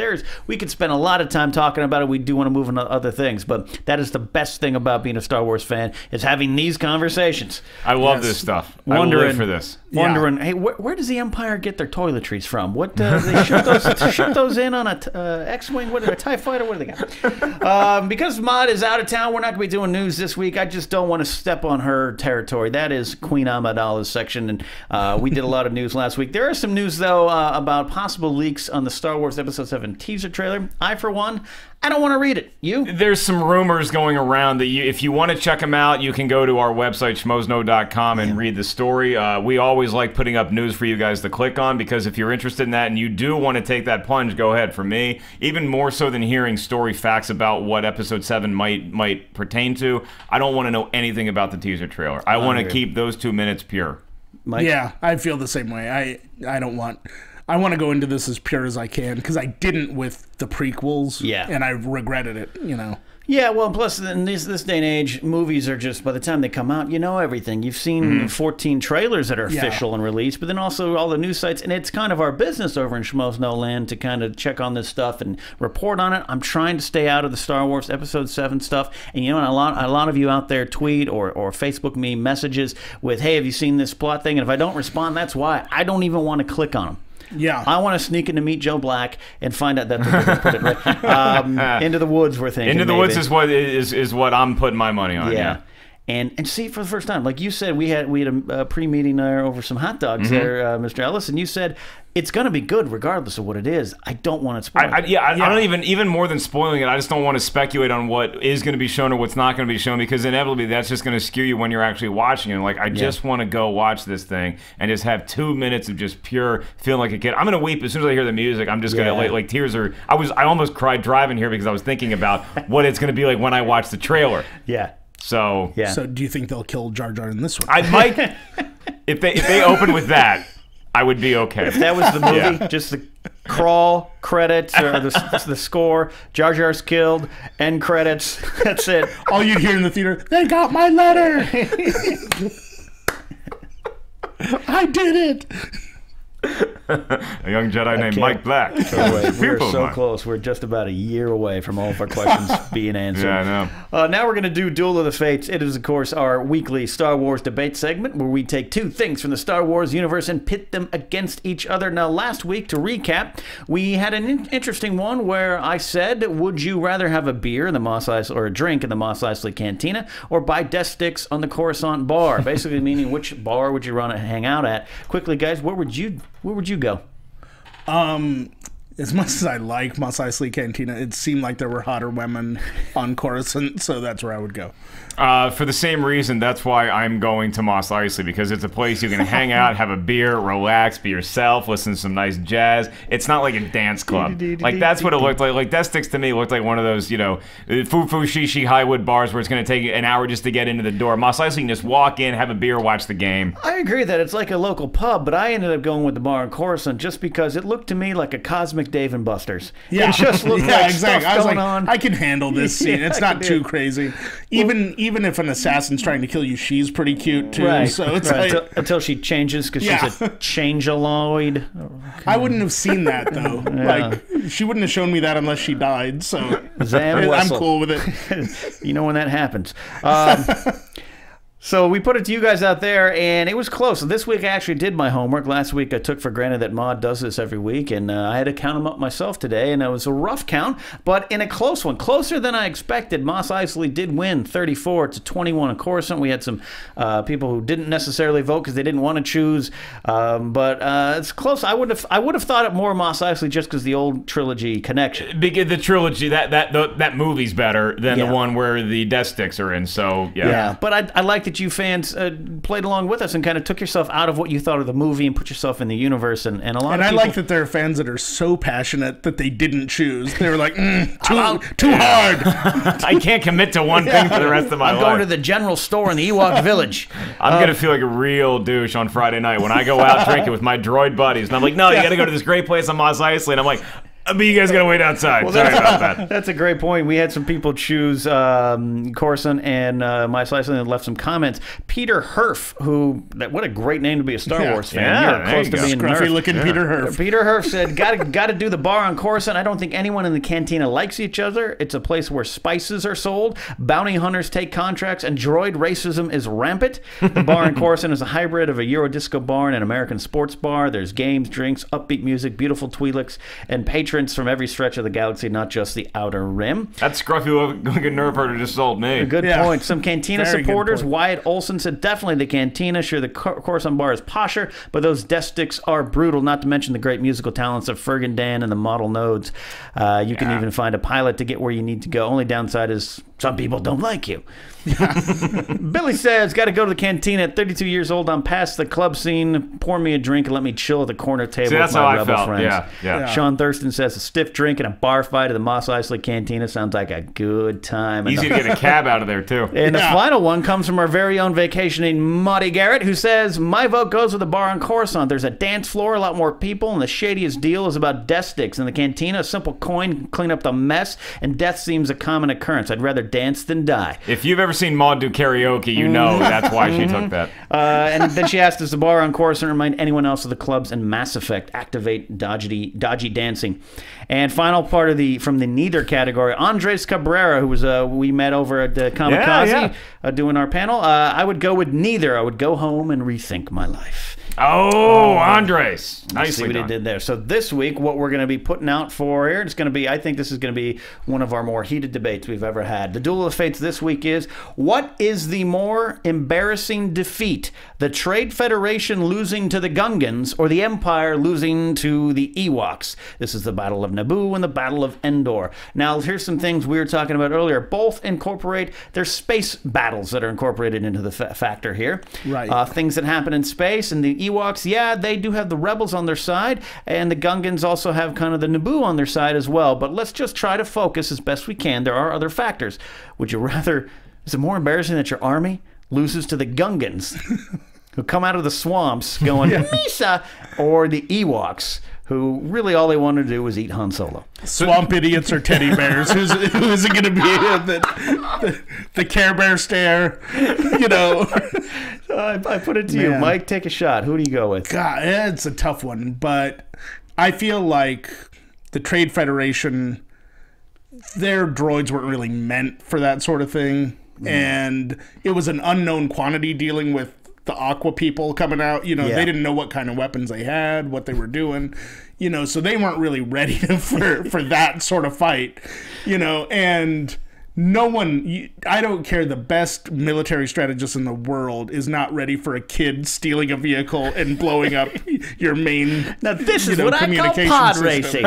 We could spend a lot of time talking about it. We do want to move on to other things, but that is the best thing about being a Star Wars fan, is having these conversations. I love this stuff. I live for this. Wondering, hey, where does the Empire get their toiletries from? What they ship those in on a X-wing? What, a TIE fighter? What do they got? Because Maude is out of town, we're not going to be doing news this week. I just don't want to step on her territory. That is Queen Amidala's section, and we did a lot of news last week. There is some news though about possible leaks on the Star Wars Episode 7 teaser trailer. I, for one, I don't want to read it. You? There's some rumors going around that if you want to check them out, you can go to our website, schmozno.com, and read the story. We always like putting up news for you guys to click on, because if you're interested in that and you do want to take that plunge, go ahead. For me, even more so than hearing story facts about what Episode 7 might pertain to, I don't want to know anything about the teaser trailer. I want to keep those 2 minutes pure. Mike? Yeah, I feel the same way. I want to go into this as pure as I can, because I didn't with the prequels, and I regretted it, Yeah, well, plus in this day and age, movies are just, by the time they come out, you know everything. You've seen 14 trailers that are official and released, but then also all the news sites, and it's kind of our business over in Schmoes Land to kind of check on this stuff and report on it. I'm trying to stay out of the Star Wars Episode 7 stuff, and a lot of you out there tweet or Facebook me messages with, hey, have you seen this plot thing? And if I don't respond, that's why. I don't even want to click on them. Yeah, I want to sneak in to meet Joe Black and find out that's what they put it right. Into the Woods, we're thinking. Into the Woods is what I'm putting my money on. Yeah. and see it for the first time. Like you said, we had a pre-meeting there over some hot dogs there, Mr. Ellis, and you said it's going to be good regardless of what it is. I don't want it spoiled. I don't even more than spoiling it, I just don't want to speculate on what is going to be shown or what's not going to be shown, because inevitably that's just going to skew you when you're actually watching it. Like, I just want to go watch this thing and just have 2 minutes of just pure feeling like a kid. I'm going to weep as soon as I hear the music. I'm just going to, like tears are... I almost cried driving here because I was thinking about what it's going to be like when I watch the trailer. Yeah. So do you think they'll kill Jar Jar in this one? I might... if they open with that, I would be okay. If that was the movie, just the crawl, credits, or the score, Jar Jar's killed, end credits, that's it. All you'd hear in the theater, they got my letter! I did it! A young Jedi named Mike Black. We're so close. We're just about a year away from all of our questions being answered. Yeah, I know. Now we're going to do Duel of the Fates. It is, of course, our weekly Star Wars debate segment where we take two things from the Star Wars universe and pit them against each other. Now, last week, to recap, we had an interesting one where I said, would you rather have a beer in the Mos Eisley, or a drink in the Mos Eisley Cantina, or buy death sticks on the Coruscant bar? Basically meaning, which bar would you want to hang out at? Quickly, guys, where would you go? As much as I like Mos Eisley Cantina, it seemed like there were hotter women on Coruscant, so that's where I would go. For the same reason, that's why I'm going to Mos Eisley, because it's a place you can hang out, have a beer, relax, be yourself, listen to some nice jazz. It's not like a dance club. Like, that's what it looked like. Like, Death Sticks to me looked like one of those, foo-foo, shishi, Highwood bars where it's going to take an hour just to get into the door. Mos Eisley, you can just walk in, have a beer, watch the game. I agree that it's like a local pub, but I ended up going with the bar in Coruscant just because it looked to me like a cosmic Dave and Buster's. Yeah, it just looked like exactly. stuff I was going like, on. I can handle this scene. It's not too crazy. Even if an assassin's trying to kill you, she's pretty cute too. Right. So it's like, until she changes because she's a changealoid. I wouldn't have seen that though. Like, she wouldn't have shown me that unless she died. So I'm cool with it. You know when that happens. So we put it to you guys out there, and it was close. So this week I actually did my homework. Last week I took for granted that Maude does this every week, and I had to count them up myself today, and it was a rough count, but in a close one. Closer than I expected. Mos Eisley did win 34-21 on Coruscant. We had some people who didn't necessarily vote because they didn't want to choose, but it's close. I would have thought it more Mos Eisley just because the old trilogy connection. The trilogy, that movie's better than the one where the Death Sticks are in, so yeah. But I like that you fans played along with us and kind of took yourself out of what you thought of the movie and put yourself in the universe, and a lot of people... And I like that there are fans that are so passionate that they didn't choose. They were like, too hard. I can't commit to one thing for the rest of my life. I'm going to the general store in the Ewok village. I'm going to feel like a real douche on Friday night when I go out drinking with my droid buddies, and I'm like, no, you got to go to this great place on Mos Eisley, and I'm like... But you guys gotta wait outside. Sorry about that. That's a great point. We had some people choose Coruscant and Mos Eisley and left some comments. Peter Herf, what a great name to be a Star Wars fan. Yeah, close to being scruffy looking Peter Herf. Peter Herf said, "Got to do the bar on Coruscant. I don't think anyone in the cantina likes each other. It's a place where spices are sold, bounty hunters take contracts, and droid racism is rampant. The bar in Coruscant is a hybrid of a Eurodisco bar and an American sports bar. There's games, drinks, upbeat music, beautiful Twi'leks, and patrons from every stretch of the galaxy, not just the outer rim." That scruffy looking nerve herder just sold me. Good point. Some Cantina supporters, Wyatt Olson said, definitely the Cantina. Sure, the Coruscant bar is posher, but those death sticks are brutal, not to mention the great musical talents of Fergan Dan and the model nodes. You can even find a pilot to get where you need to go. Only downside is some people don't like you. Billy says, got to go to the Cantina at 32 years old. I'm past the club scene. Pour me a drink and let me chill at the corner table with my rebel friends. Yeah. Sean Thurston says, a stiff drink and a bar fight at the Mos Eisley Cantina sounds like a good time. Easy to get a cab out of there, too. And the final one comes from our very own vacationing Maude Garrett, who says, my vote goes with the bar on Coruscant. There's a dance floor, a lot more people, and the shadiest deal is about death sticks. In the Cantina, a simple coin can clean up the mess, and death seems a common occurrence. I'd rather dance than die. If you've ever seen Maude do karaoke, you know that's why she took that. And then she asked, does the bar on Coruscant remind anyone else of the clubs in Mass Effect? Activate dodgy dancing. And final part of from the neither category, Andres Cabrera, who was we met over at Kamikaze doing our panel. I would go with neither. I would go home and rethink my life. Oh, Andres. Let's see what he did there. So this week, what we're going to be putting out for here, it's going to be, I think this is going to be one of our more heated debates we've ever had. The Duel of Fates this week is, what is the more embarrassing defeat? The Trade Federation losing to the Gungans or the Empire losing to the Ewoks? This is the Battle of Naboo and the Battle of Endor. Now, here's some things we were talking about earlier. Both incorporate, there's space battles that are incorporated into the factor here. Right. Things that happen in space, and the Ewoks, yeah, they do have the rebels on their side, and the Gungans also have kind of the Naboo on their side as well. But let's just try to focus as best we can. There are other factors. Would you rather, is it more embarrassing that your army loses to the Gungans, who come out of the swamps going, Misa, or the Ewoks, who really all they wanted to do was eat Han Solo? Swamp idiots or teddy bears? Who is it going to be? The Care Bear stare, you know. I put it to you, Mike. Take a shot. Who do you go with? God, it's a tough one, but I feel like the Trade Federation, their droids weren't really meant for that sort of thing, and it was an unknown quantity dealing with the Aqua people coming out. You know, they didn't know what kind of weapons they had, what they were doing, you know, so they weren't really ready for that sort of fight, you know, and no one, I don't care, the best military strategist in the world is not ready for a kid stealing a vehicle and blowing up your main, now this is what I call pod racing.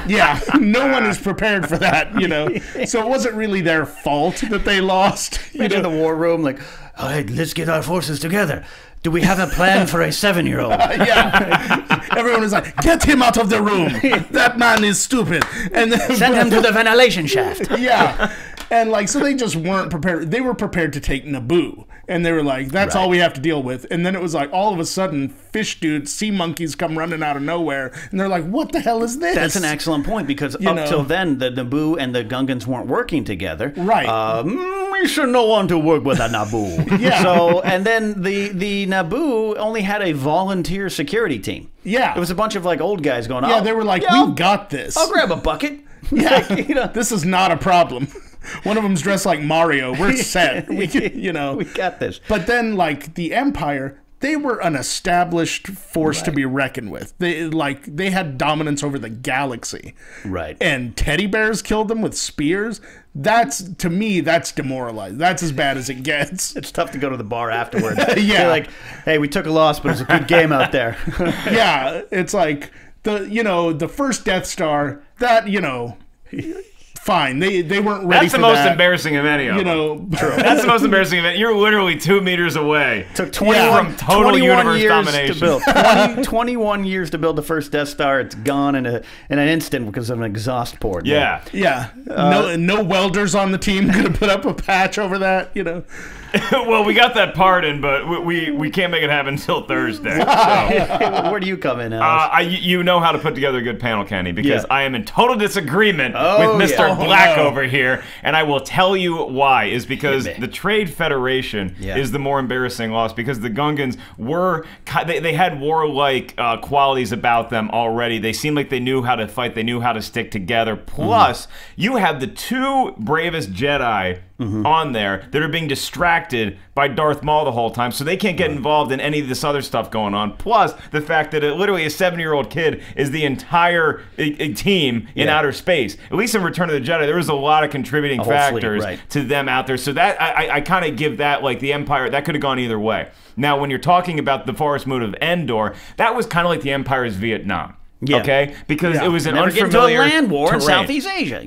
Yeah, no one is prepared for that, you know, so it wasn't really their fault that they lost. Imagine the war room, like, all right, let's get our forces together. Do we have a plan for a 7-year-old? Yeah. Everyone is like, get him out of the room. That man is stupid. And then, send him to the ventilation shaft. Yeah. And like, so they just weren't prepared. They were prepared to take Naboo. And they were like, that's all we have to deal with. And then it was like, all of a sudden, fish dudes, sea monkeys come running out of nowhere. And they're like, what the hell is this? That's an excellent point, because up till then, the Naboo and the Gungans weren't working together. Right. We should not want to work with a Naboo. Yeah. So, and then the Naboo only had a volunteer security team. Yeah. It was a bunch of like old guys going, yeah, they were like, we got this. I'll grab a bucket. Yeah. Like, you know. This is not a problem. One of them's dressed like Mario. We're set. We can, you know. We got this. But then, like, the Empire, they were an established force to be reckoned with. They had dominance over the galaxy. Right. And teddy bears killed them with spears. To me, that's demoralizing. That's as bad as it gets. It's tough to go to the bar afterwards. Yeah. You're like, hey, we took a loss, but it was a good game out there. Yeah. It's like, the first Death Star, that, you know... Fine, they weren't ready for that. That's the most embarrassing of any of them. You know, that's the most embarrassing event. You're literally 2 meters away. Took 21, from total universe years domination. to build. 21 years to build the first Death Star. It's gone in an instant because of an exhaust port. Yeah. Yeah. No welders on the team going to put up a patch over that, you know. Well, we got that part in, but we can't make it happen until Thursday. So. Where do you come in, Alice? You know how to put together a good panel, Kenny, because I am in total disagreement with Mr. Black over here, and I will tell you why. Is because the Trade Federation is the more embarrassing loss, because the Gungans were, they had warlike qualities about them already. They seemed like they knew how to fight, they knew how to stick together. Plus, you have the 2 bravest Jedi on there that are being distracted by Darth Maul the whole time, so they can't get involved in any of this other stuff going on. Plus, the fact that literally a 7-year-old kid is the entire team in outer space. At least in Return of the Jedi, there was a lot of contributing factors to them out there. So that I kind of give that, like, the Empire, that could have gone either way. Now, when you're talking about the Forest Moon of Endor, that was kind of like the Empire's Vietnam. Yeah. Okay, because it was an unfamiliar get into a land war terrain. in Southeast Asia.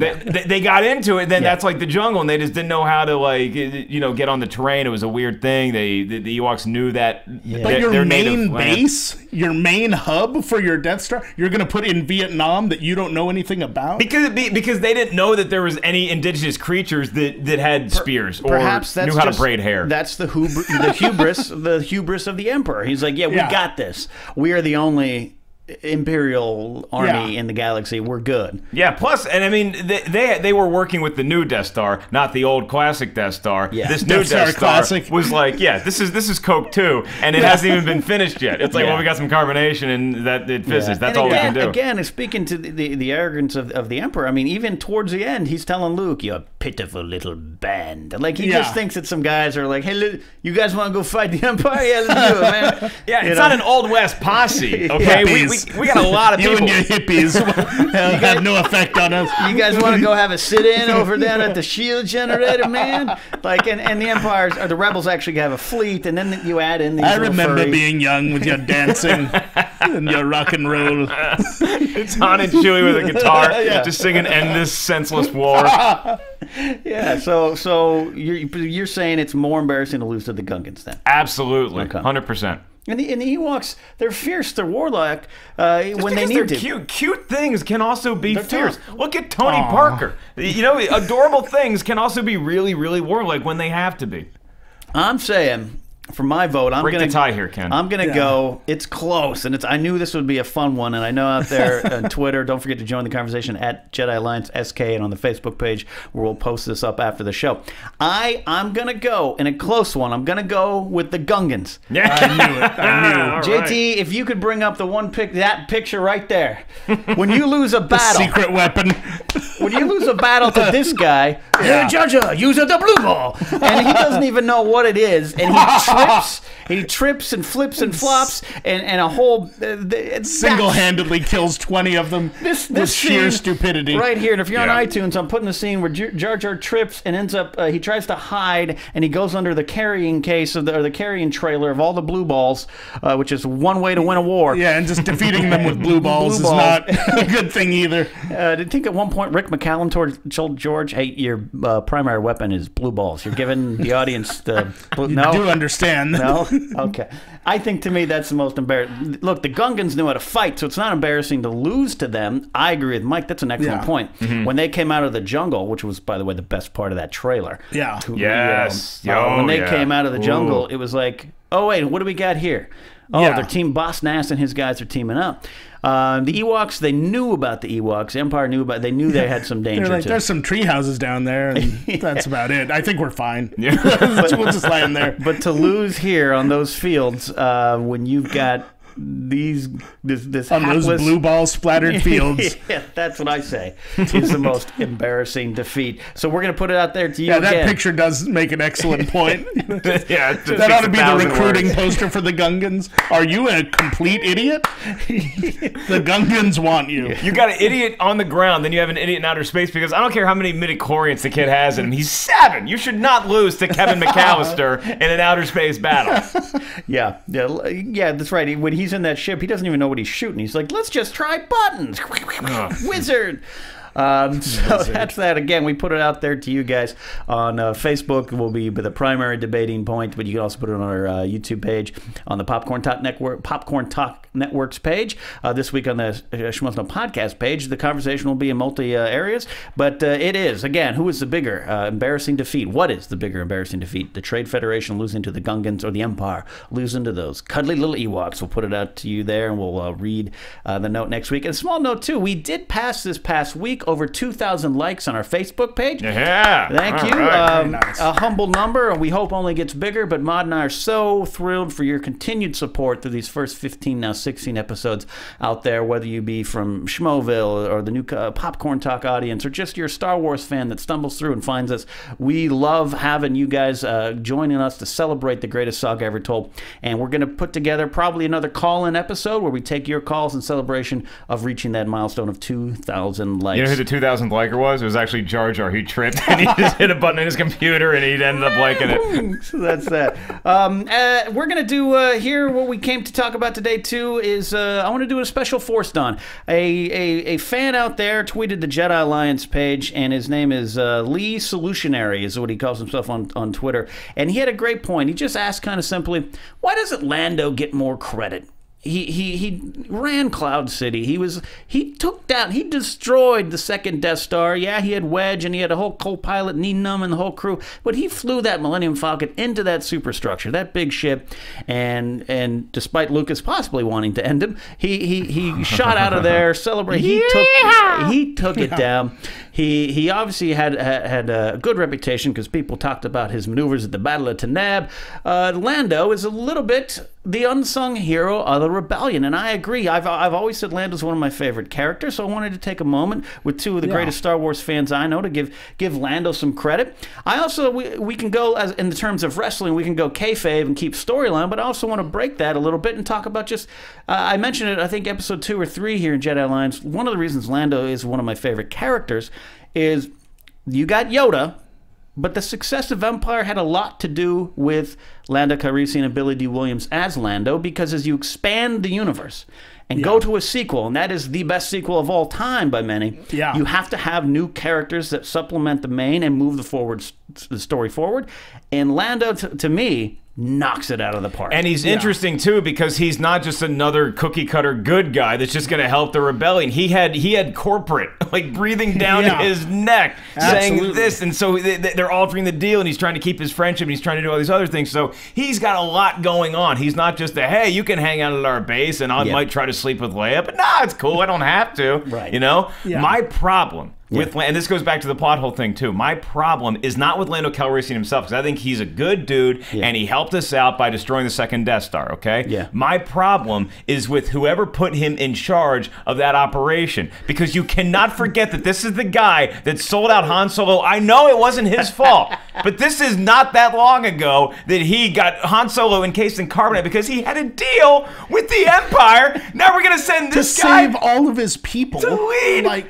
They got into it, then that's like the jungle, and they just didn't know how to, like, you know, get on the terrain. It was a weird thing. The Ewoks knew that. But your main base, your main hub for your Death Star, you're going to put in Vietnam that you don't know anything about? Because they didn't know that there was any indigenous creatures that had spears or knew how to braid hair. That's the hubris of the Emperor. He's like, yeah, we got this. We are the only Imperial army in the galaxy were good. Yeah, plus, and I mean, they were working with the new Death Star, not the old classic Death Star. Yeah. This new Death Star was like, this is Coke 2, and it hasn't even been finished yet. It's like, well, we got some carbonation, and that it fizzes. That's all we can do. Again, speaking to the arrogance of the Emperor, I mean, even towards the end, he's telling Luke, "You're a pitiful little band." Like, he just thinks that some guys are like, "Hey, you guys want to go fight the Empire? Yeah, let's do it, man." Yeah, it's not an Old West posse, okay? We got a lot of people. You and your hippies have no effect on us. You guys want to go have a sit-in over down at the shield generator, man? Like, and the Empires, or the Rebels actually have a fleet, and then you add in these I remember furries. being young with your dancing and your rock and roll. It's Han and Chewie with a guitar, just singing "End This Senseless War." Yeah, so you're saying it's more embarrassing to lose to the Gungans then? Absolutely, 100%. And the Ewoks, they're fierce, they're warlike when they need to. Cute things can also be fierce. Look at Tony Parker. You know, adorable things can also be really, really warlike when they have to be. I'm saying, for my vote, I'm break the tie here, Ken. I'm gonna go. It's close, and I knew this would be a fun one, and I know out there on Twitter. Don't forget to join the conversation at Jedi Alliance SK and on the Facebook page where we'll post this up after the show. I'm gonna go in a close one. I'm gonna go with the Gungans. Yeah, I knew it. I knew. JT, if you could bring up the that picture right there, when you lose a battle, secret weapon. When you lose a battle to this guy, Jaja, use the blue ball, and he doesn't even know what it is, and he trips and flips and flops, and a whole single-handedly kills 20 of them with sheer stupidity. Right here, and if you're on iTunes, I'm putting the scene where Jar Jar trips and ends up. He tries to hide, and he goes under the carrying case or the carrying trailer of all the blue balls, which is one way to win a war. Yeah, and just defeating them with blue balls is not a good thing either. I think at one point Rick McCallum told George, "Hey, your primary weapon is blue balls. You're giving the audience the blue." No, you do understand. No, okay. I think to me that's the most embarrassing. Look, the Gungans knew how to fight, so it's not embarrassing to lose to them. I agree with Mike. That's an excellent point. Mm-hmm. When they came out of the jungle, which was, by the way, the best part of that trailer. Yeah. When they came out of the jungle, it was like, oh wait, what do we got here? Oh, their team, Boss Nass and his guys are teaming up. The Ewoks, they knew about the Ewoks. Empire knew about. They knew they had some danger. They're like, there's some tree houses down there, and that's about it. I think we're fine. Yeah. We'll just lie in there. But to lose here on those fields, when you've got this on hapless, those blue ball splattered fields. Yeah, that's what I say. It's the most embarrassing defeat. So we're gonna put it out there to you. Yeah, that picture does make an excellent point. That ought to be the recruiting poster for the Gungans. Are you a complete idiot? The Gungans want you. You got an idiot on the ground, then you have an idiot in outer space, because I don't care how many midichlorians the kid has in him. He's 7. You should not lose to Kevin McAllister in an outer space battle. Yeah, that's right. When he's in that ship, he doesn't even know what he's shooting. He's like, let's just try buttons. Wizard. So that's that. Again, we put it out there to you guys on Facebook. Will be the primary debating point, but you can also put it on our YouTube page, on the Popcorn Talk Network's page. This week on the Schmoes Know podcast page, the conversation will be in multi areas. But it is, again, who is the bigger embarrassing defeat? What is the bigger embarrassing defeat? The Trade Federation losing to the Gungans, or the Empire losing to those cuddly little Ewoks? We'll put it out to you there, and we'll read the note next week. And a small note too, we did pass this past week over 2,000 likes on our Facebook page. Yeah. Thank you. Right. Nice. A humble number, and we hope only gets bigger, but Maude and I are so thrilled for your continued support through these first 15, now 16 episodes out there, whether you be from Schmoville or the new Popcorn Talk audience, or just your Star Wars fan that stumbles through and finds us. We love having you guys joining us to celebrate the greatest saga ever told, and we're going to put together probably another call-in episode where we take your calls in celebration of reaching that milestone of 2,000 likes. You know who the 2,000th liker was? It was actually Jar Jar. He tripped and he just hit a button in his computer and he'd ended up liking it. So that's that. We're going to do here what we came to talk about today too is I want to do a special force Don. A fan out there tweeted the Jedi Alliance page, and his name is Lee Solutionary is what he calls himself on Twitter. And he had a great point. He just asked kind of simply, why doesn't Lando get more credit? he ran Cloud City. He destroyed the second Death Star. Yeah, he had Wedge and he had a whole co-pilot, Neenum, and the whole crew. But he flew that Millennium Falcon into that superstructure, that big ship, and despite Lucas possibly wanting to end him, he shot out of there, celebrate. He took it down. He obviously had a good reputation because people talked about his maneuvers at the Battle of Tanab. Lando is a little bit the unsung hero of the rebellion, and I agree. I've always said Lando's one of my favorite characters, so I wanted to take a moment with two of the greatest Star Wars fans I know to give Lando some credit. I also we can go as in the terms of wrestling, we can go kayfabe and keep storyline, but I also want to break that a little bit and talk about just I mentioned it I think episode 2 or 3 here in Jedi Alliance. One of the reasons Lando is one of my favorite characters is you got Yoda, but the success of Empire had a lot to do with Lando Calrissian and Billy D. Williams as Lando, because as you expand the universe and go to a sequel, and that is the best sequel of all time by many, you have to have new characters that supplement the main and move the story forward. And Lando, to me, knocks it out of the park. And he's interesting too because he's not just another cookie cutter good guy that's just going to help the rebellion. He had corporate like breathing down his neck saying this, and so they're altering the deal, and he's trying to keep his friendship, and he's trying to do all these other things. So he's got a lot going on. He's not just a hey, you can hang out at our base, and I might try to sleep with Leia, but nah, it's cool. I don't have to. Right. You know, my problem. And this goes back to the plot hole thing too. My problem is not with Lando Calrissian himself, because I think he's a good dude and he helped us out by destroying the second Death Star, okay? Yeah. My problem is with whoever put him in charge of that operation, because you cannot forget that this is the guy that sold out Han Solo. I know it wasn't his fault, but this is not that long ago that he got Han Solo encased in carbonite because he had a deal with the Empire. Now we're going to send this guy to save all of his people to lead.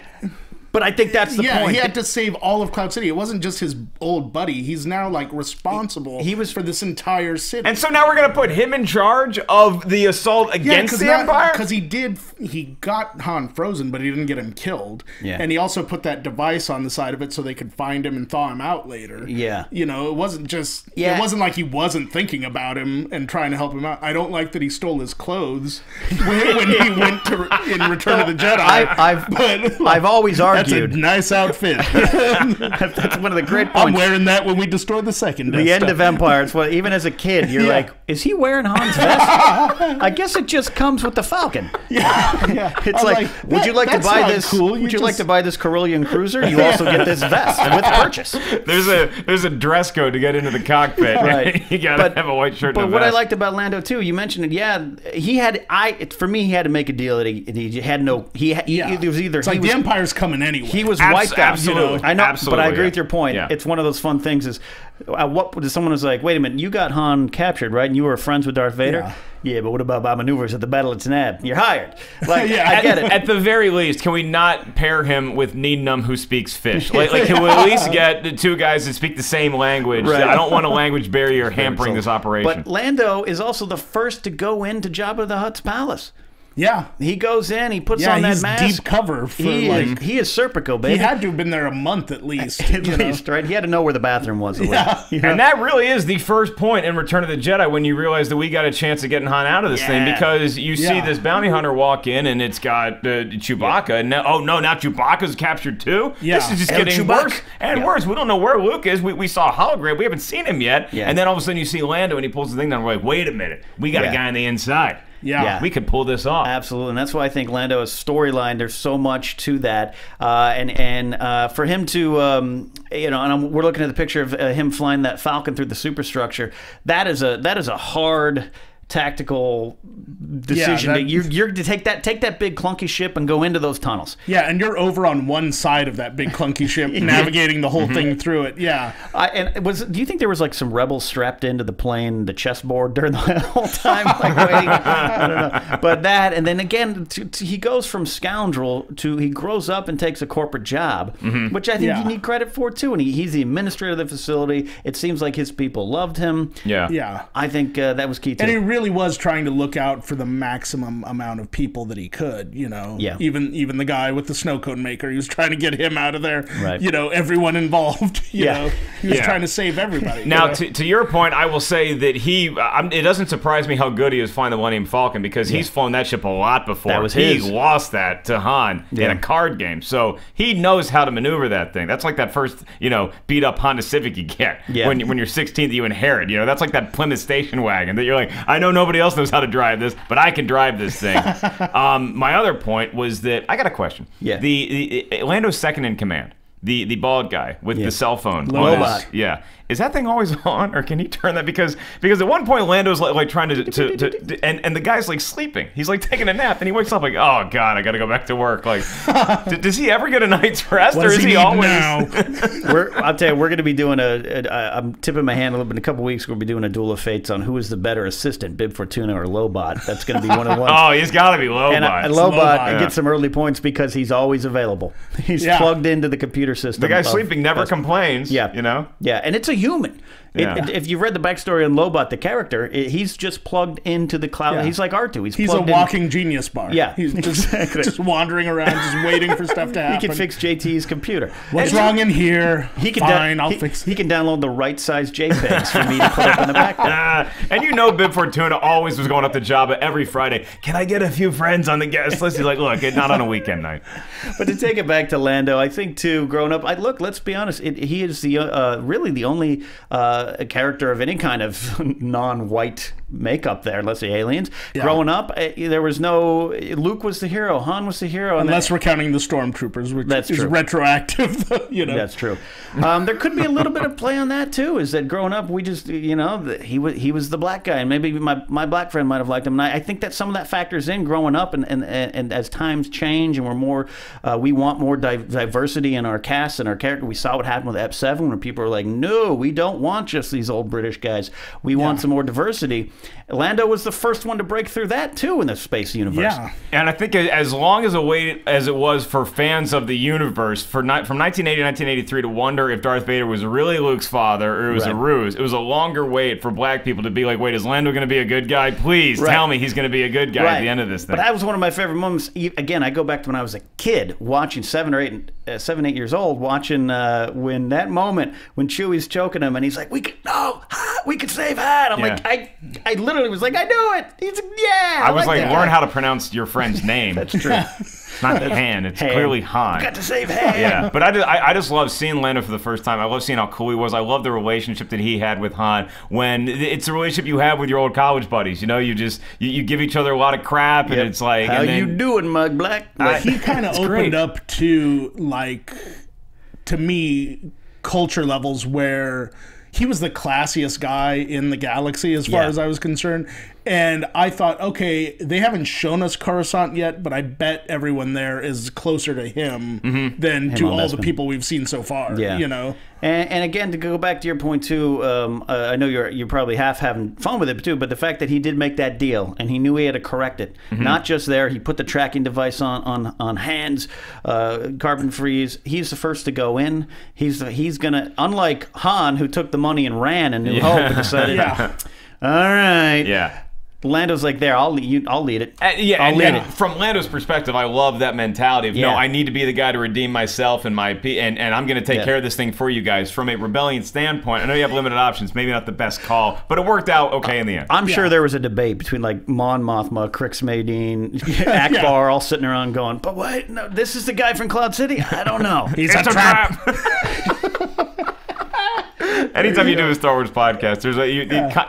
But I think that's the point. He had to save all of Cloud City. It wasn't just his old buddy. He's now like responsible for this entire city. And so now we're going to put him in charge of the assault against the Empire? Because he got Han frozen, but he didn't get him killed. Yeah. And he also put that device on the side of it so they could find him and thaw him out later. Yeah. You know, it wasn't just, it wasn't like he wasn't thinking about him and trying to help him out. I don't like that he stole his clothes when he went in Return of the Jedi. I've always argued. That's a nice outfit. That's one of the great points. I'm wearing that when we destroy the second Death The end Star. of Empire. It's what, even as a kid, you're like, is he wearing Han's vest? I guess it just comes with the Falcon. It's like, would you like to buy this? Cool. Would you like to buy this Carillion cruiser? You also get this vest with purchase. There's a dress code to get into the cockpit. Right. You gotta have a white shirt. But and a what I vest. liked about Lando too, you mentioned it. Yeah, he had. For me, he had to make a deal that he had no. It was either it's like the Empire's coming anyway. He was wiped out. Absolutely. I know, absolutely, but I agree with your point. Yeah. It's one of those fun things. Is someone was like, "Wait a minute, you got Han captured, right? And you were friends with Darth Vader." Yeah, but what about my maneuvers at the Battle of Tanab? You're hired. Like, I get it. At the very least, can we not pair him with Neenum who speaks fish? Like, can we at least get the two guys that speak the same language? Right. I don't want a language barrier hampering this operation. But Lando is also the first to go into Jabba the Hutt's palace. Yeah. He goes in, he puts on that he's mask. deep cover. For he is Serpico, baby. He had to have been there a month at least. At least, right? He had to know where the bathroom was. And that really is the first point in Return of the Jedi when you realize that we got a chance of getting Han out of this thing, because you see this bounty hunter walk in and it's got Chewbacca, and now Chewbacca's captured too? Yeah. This is just getting worse and worse. We don't know where Luke is. We saw a hologram. We haven't seen him yet. Yeah. And then all of a sudden you see Lando and he pulls the thing down. We're like, wait a minute. We got a guy on the inside. Yeah. We could pull this off. Absolutely, and that's why I think Lando's storyline, there's so much to that, and for him to, and we're looking at the picture of him flying that Falcon through the superstructure. That is a hard tactical decision. You're to take that big clunky ship and go into those tunnels. Yeah, and you're over on one side of that big clunky ship, navigating the whole thing through it. Yeah. Do you think there was like some rebels strapped into the plane, the chessboard during the whole time, like waiting? I don't know. But that, and then again, he goes from scoundrel to he grows up and takes a corporate job, which I think you need credit for too. And he's the administrator of the facility. It seems like his people loved him. Yeah. I think that was key too. And he really was trying to look out for the maximum amount of people that he could, you know. Yeah. Even the guy with the snow cone maker, he was trying to get him out of there. Right. You know, everyone involved, you know. He was trying to save everybody. Now, to your point, I will say that it doesn't surprise me how good he is flying the Millennium Falcon, because he's flown that ship a lot before. That was his. He lost that to Han in a card game, so he knows how to maneuver that thing. That's like that first, beat up Honda Civic you get when you're 16 that you inherit. That's like that Plymouth station wagon that you're like, I know nobody else knows how to drive this, but I can drive this thing. My other point was that I got a question. Yeah. The Lando's second in command, the bald guy with the cell phone. Lobot. Yeah. Is that thing always on, or can he turn that? Because at one point Lando's like trying to and the guy's like sleeping. He's like taking a nap, and he wakes up like, oh god, I got to go back to work. Like, does he ever get a night's rest, or is he always? Now? I'll tell you, we're going to be doing I'm tipping my hand a little bit. In a couple weeks, we'll be doing a duel of fates on who is the better assistant, Bib Fortuna or Lobot. That's going to be one of the ones. Oh, he's got to be Lobot. And Lobot gets some early points because he's always available. He's plugged into the computer system. The guy sleeping never complains. Yeah, Yeah, and it's a human. Yeah. If you've read the backstory on Lobot, the character, he's just plugged into the cloud. Yeah. He's like R2. He's a walking genius bar. Yeah, he's just wandering around, just waiting for stuff to happen. He can fix JT's computer. What's wrong in here? Fine, I'll fix it. He can download the right size JPEGs for me to put up in the back. And Bib Fortuna always was going up to Jabba every Friday. Can I get a few friends on the guest list? He's like, look, not on a weekend night. But to take it back to Lando, I think too, growing up, let's be honest, he is really the only character of any kind of non-white makeup there, unless the aliens. Yeah. Growing up, there was no. Luke was the hero. Han was the hero. Unless we're counting the stormtroopers, which is retroactive. That's true. There could be a little bit of play on that too. Is that growing up, we just he was the black guy, and maybe my black friend might have liked him. And I think that some of that factors in growing up, and as times change and we're more, we want more diversity in our cast and our character. We saw what happened with Ep 7, where people were like, no, we don't want just these old British guys. We want some more diversity. Lando was the first one to break through that too in the space universe. Yeah, and I think as long as it was for fans of the universe from 1980 to 1983 to wonder if Darth Vader was really Luke's father or it was a ruse, it was a longer wait for black people to be like, wait, is Lando going to be a good guy? Please tell me he's going to be a good guy at the end of this thing. But that was one of my favorite moments. Again, I go back to when I was a kid watching 7 or 8 years old, watching when that moment when Chewie's choking him and he's like, we could save Han. I'm like, I literally was like, I knew it. He's I was like learn how to pronounce your friend's name. That's true. It's not Han. It's clearly Han. Got to save Han. Yeah, but I just love seeing Lando for the first time. I love seeing how cool he was. I love the relationship that he had with Han. When it's a relationship you have with your old college buddies. You give each other a lot of crap, and it's like, how you doing, Mike Black? He kind of opened up to to me, culture levels where he was the classiest guy in the galaxy as far as I was concerned. And I thought, okay, they haven't shown us Coruscant yet, but I bet everyone there is closer to him than to all the people we've seen so far. Yeah. And again, to go back to your point too, I know you're probably half having fun with it too, but the fact that he did make that deal and he knew he had to correct it, not just there, he put the tracking device on hands, carbon freeze. He's the first to go in. He's gonna, unlike Han, who took the money and ran in New Hope and decided, all right, Lando's like, there, I'll lead it. I'll lead it. From Lando's perspective, I love that mentality of, no, I need to be the guy to redeem myself and and I'm going to take care of this thing for you guys. From a rebellion standpoint, I know you have limited options, maybe not the best call, but it worked out okay in the end. I'm sure there was a debate between like Mon Mothma, Crix Madine, Akbar, all sitting around going, but wait, no, this is the guy from Cloud City? I don't know. He's a trap. Anytime you do a Star Wars podcast,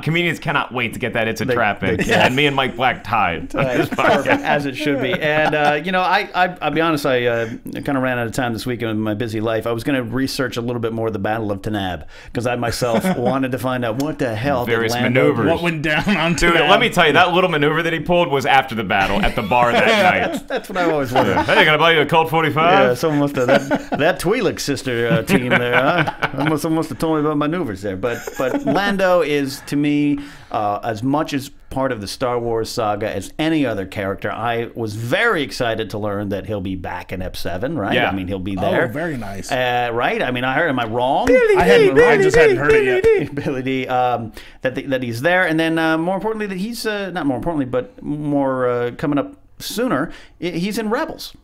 comedians cannot wait to get that "It's a Trap" in. And me and Mike Black tied on this podcast. As it should be. And I'll be honest, I kind of ran out of time this weekend in my busy life. I was going to research a little bit more of the Battle of Tanab because I myself wanted to find out what the hell various did Lando maneuvers. What went down on Tanab. Dude, let me tell you, that little maneuver that he pulled was after the battle at the bar that night. That's what I always wondered. Hey, gonna buy you a Colt 45? Yeah, someone must have that Twi'lek sister team there. Someone must have told me about maneuvers there. But Lando is, to me, as much as part of the Star Wars saga as any other character. I was very excited to learn that he'll be back in Ep 7, right? Yeah. I mean, he'll be there. Oh, very nice. Right? I mean, I heard, am I wrong? I just hadn't heard it yet. Billy D, that he's there. And then more importantly, that he's, not more importantly, but more coming up sooner, he's in Rebels.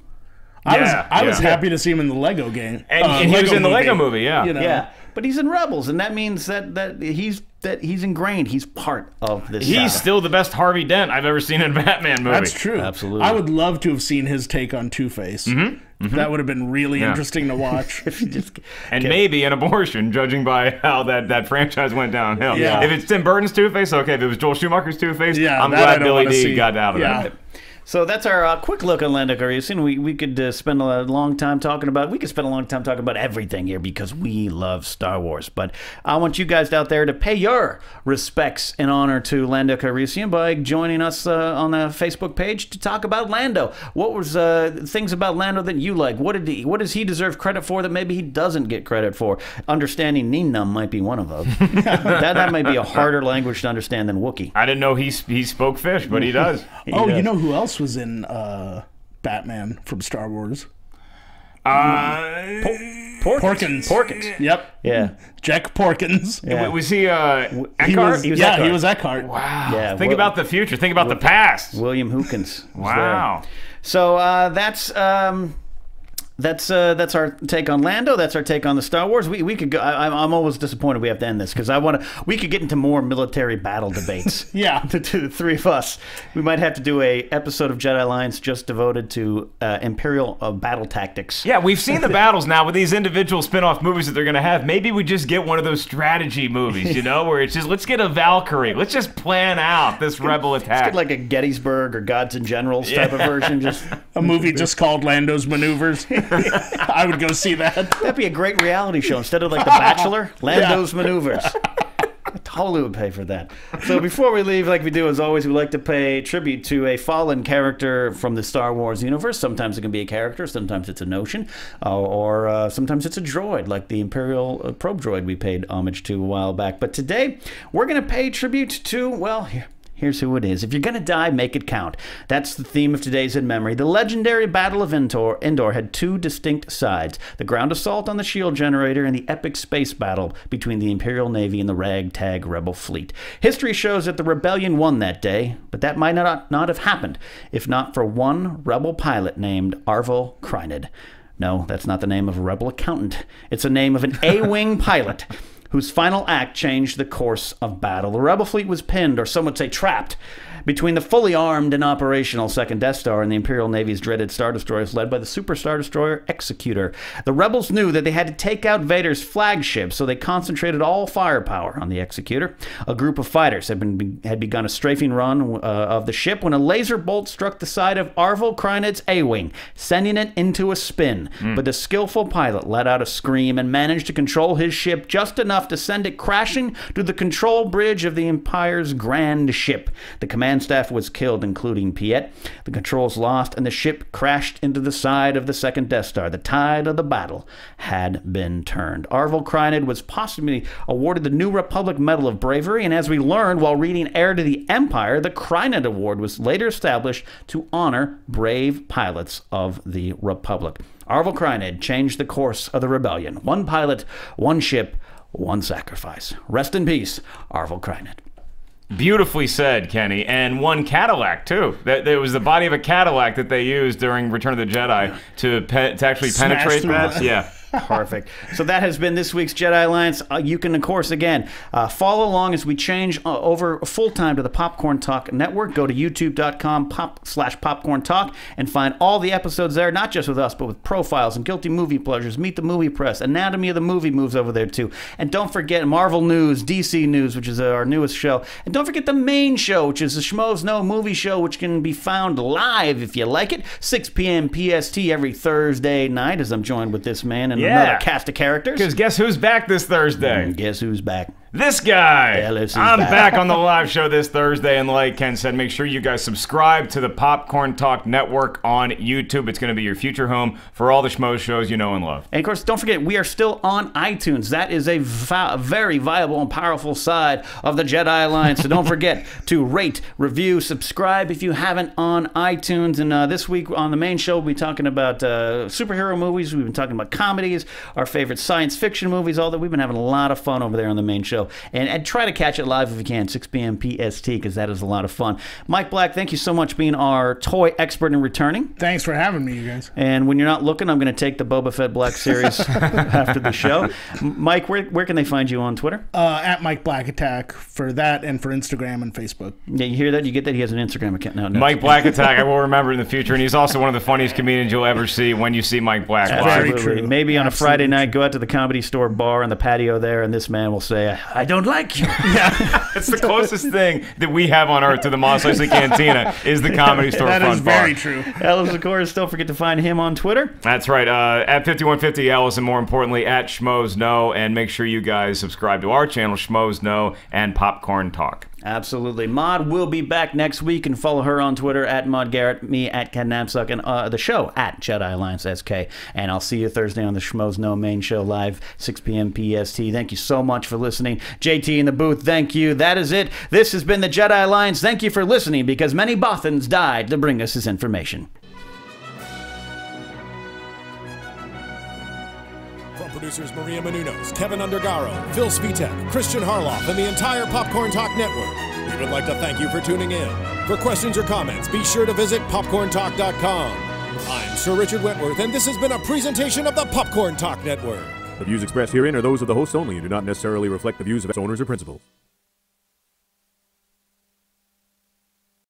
I was happy to see him in the Lego game. And he was in the Lego movie, yeah. You know? Yeah. But he's in Rebels, and that means that he's ingrained. He's part of this. He's saga. still the best Harvey Dent I've ever seen in a Batman movie. That's true. Absolutely. I would love to have seen his take on Two-Face. That would have been really interesting to watch. And maybe an abortion, judging by how that franchise went downhill. Yeah. If it's Tim Burton's Two-Face, okay. If it was Joel Schumacher's Two-Face, Yeah, I'm that I glad don't Billy wanna D see. got out of Yeah. that. So that's our quick look on Lando Calrissian. We could spend a long time talking about. We could spend a long time talking about everything here because we love Star Wars. But I want you guys out there to pay your respects and honor to Lando Calrissian by joining us on the Facebook page to talk about Lando. What was things about Lando that you like? What does he deserve credit for that maybe he doesn't get credit for? Understanding Ninum might be one of them. that might be a harder language to understand than Wookiee. I didn't know he spoke fish, but he does. You know who else was in Batman from Star Wars? Porkins. Yep. Yeah. Jack Porkins. Yeah. Was he Eckhart? He was Eckhart. he was Eckhart. Wow. Yeah, Think about the future. Think about the past. William Hookins. was Wow. there. So that's our take on Lando. That's our take on the Star Wars. We could go. I'm always disappointed we have to end this because we could get into more military battle debates. Yeah. the three of us. We might have to do a episode of Jedi Alliance just devoted to Imperial battle tactics. Yeah, we've seen the battles now with these individual spin-off movies that they're going to have. Maybe we just get one of those strategy movies, where it's just, let's get a Valkyrie. Let's just plan out this rebel attack. Let's get like a Gettysburg or Gods and Generals type of version. Just A movie just called Lando's Maneuvers. I would go see that. that'd be a great reality show instead of like The Bachelor. Lando's Maneuvers. I totally would pay for that. So before we leave, like we do as always, we like to pay tribute to a fallen character from the Star Wars universe. Sometimes it can be a character, sometimes it's a notion, or sometimes it's a droid, like the Imperial probe droid we paid homage to a while back. But today, we're going to pay tribute to, well, here's who it is. If you're going to die, make it count. That's the theme of today's In Memory. The legendary Battle of Endor had two distinct sides. The ground assault on the shield generator and the epic space battle between the Imperial Navy and the ragtag rebel fleet. History shows that the rebellion won that day, but that might not have happened if not for one rebel pilot named Arvel Krynid. No, that's not the name of a rebel accountant. It's the name of an A-wing pilot whose final act changed the course of battle. The rebel fleet was pinned, or some would say trapped, between the fully armed and operational second Death Star and the Imperial Navy's dreaded Star Destroyers led by the Super Star Destroyer Executor. The rebels knew that they had to take out Vader's flagship, so they concentrated all firepower on the Executor. A group of fighters had begun a strafing run of the ship when a laser bolt struck the side of Arvel Krynid's A-wing, sending it into a spin. But the skillful pilot let out a scream and managed to control his ship just enough to send it crashing to the control bridge of the Empire's grand ship. The command staff was killed, including Piet. The controls lost, and the ship crashed into the side of the second Death Star. The tide of the battle had been turned. Arvel Krynid was posthumously awarded the New Republic Medal of Bravery, and as we learned while reading Heir to the Empire, the Krynid Award was later established to honor brave pilots of the Republic. Arvel Krynid changed the course of the rebellion. One pilot, one ship, one sacrifice. Rest in peace, Arvel Krynid. Beautifully said, Kenny. And one Cadillac, too. There was the body of a Cadillac that they used during Return of the Jedi to actually penetrate that. Yeah. Perfect. So that has been this week's Jedi Alliance. You can, of course, again, follow along as we change over full-time to the Popcorn Talk Network. Go to youtube.com/Popcorn Talk and find all the episodes there, not just with us, but with profiles and guilty movie pleasures, Meet the Movie Press, Anatomy of the Movie moves over there, too. And don't forget Marvel News, DC News, which is our newest show. And don't forget the main show, which is the Schmoes Know Movie Show, which can be found live, if you like it, 6 p.m. PST every Thursday night, as I'm joined with this man and another cast of characters. Because guess who's back this Thursday? Guess who's back? This guy. Ellis is I'm back. back on the live show this Thursday, and like Ken said, make sure you guys subscribe to the Popcorn Talk Network on YouTube. It's going to be your future home for all the Schmoes shows you know and love. And of course, don't forget, we are still on iTunes. That is a very viable and powerful side of the Jedi Alliance. So don't forget to rate, review, subscribe if you haven't on iTunes. And this week on the main show, we'll be talking about superhero movies. We've been talking about comedies, our favorite science fiction movies, all that. We've been having a lot of fun over there on the main show. And try to catch it live if you can, 6 p.m. PST, because that is a lot of fun. Mike Black, thank you so much for being our toy expert and returning. Thanks for having me, you guys. And when you're not looking, I'm going to take the Boba Fett Black series after the show. Mike, where can they find you on Twitter? At Mike Black Attack for that and for Instagram and Facebook. Yeah, you hear that? You get that? He has an Instagram account now. Mike Black Attack, I will remember in the future, and he's also one of the funniest comedians you'll ever see when you see Mike Black live. Very true. Maybe on a Absolutely Friday night, go out to the Comedy Store bar on the patio there, and this man will say, I don't like you. It's the closest thing that we have on earth to the Mos Eisley Cantina is the Comedy Store That front is bar. very true. Ellis, of course, don't forget to find him on Twitter. That's right. At 5150 Ellis, and more importantly, at Schmoes Know. And make sure you guys subscribe to our channel, Schmoes Know and Popcorn Talk. Absolutely. Maude will be back next week, and follow her on Twitter at Maude Garrett, me at Ken Napsuck, and the show at Jedi Alliance SK. And I'll see you Thursday on the Schmoes Know main show live, 6 p.m. PST. Thank you so much for listening. JT in the booth, thank you. That is it. This has been the Jedi Alliance. Thank you for listening, because many Bothans died to bring us this information. From producers Maria Menounos, Kevin Undergaro, Phil Svitek, Christian Harloff, and the entire Popcorn Talk Network, we would like to thank you for tuning in. For questions or comments, be sure to visit popcorntalk.com. I'm Sir Richard Wentworth, and this has been a presentation of the Popcorn Talk Network. The views expressed herein are those of the hosts only and do not necessarily reflect the views of its owners or principals.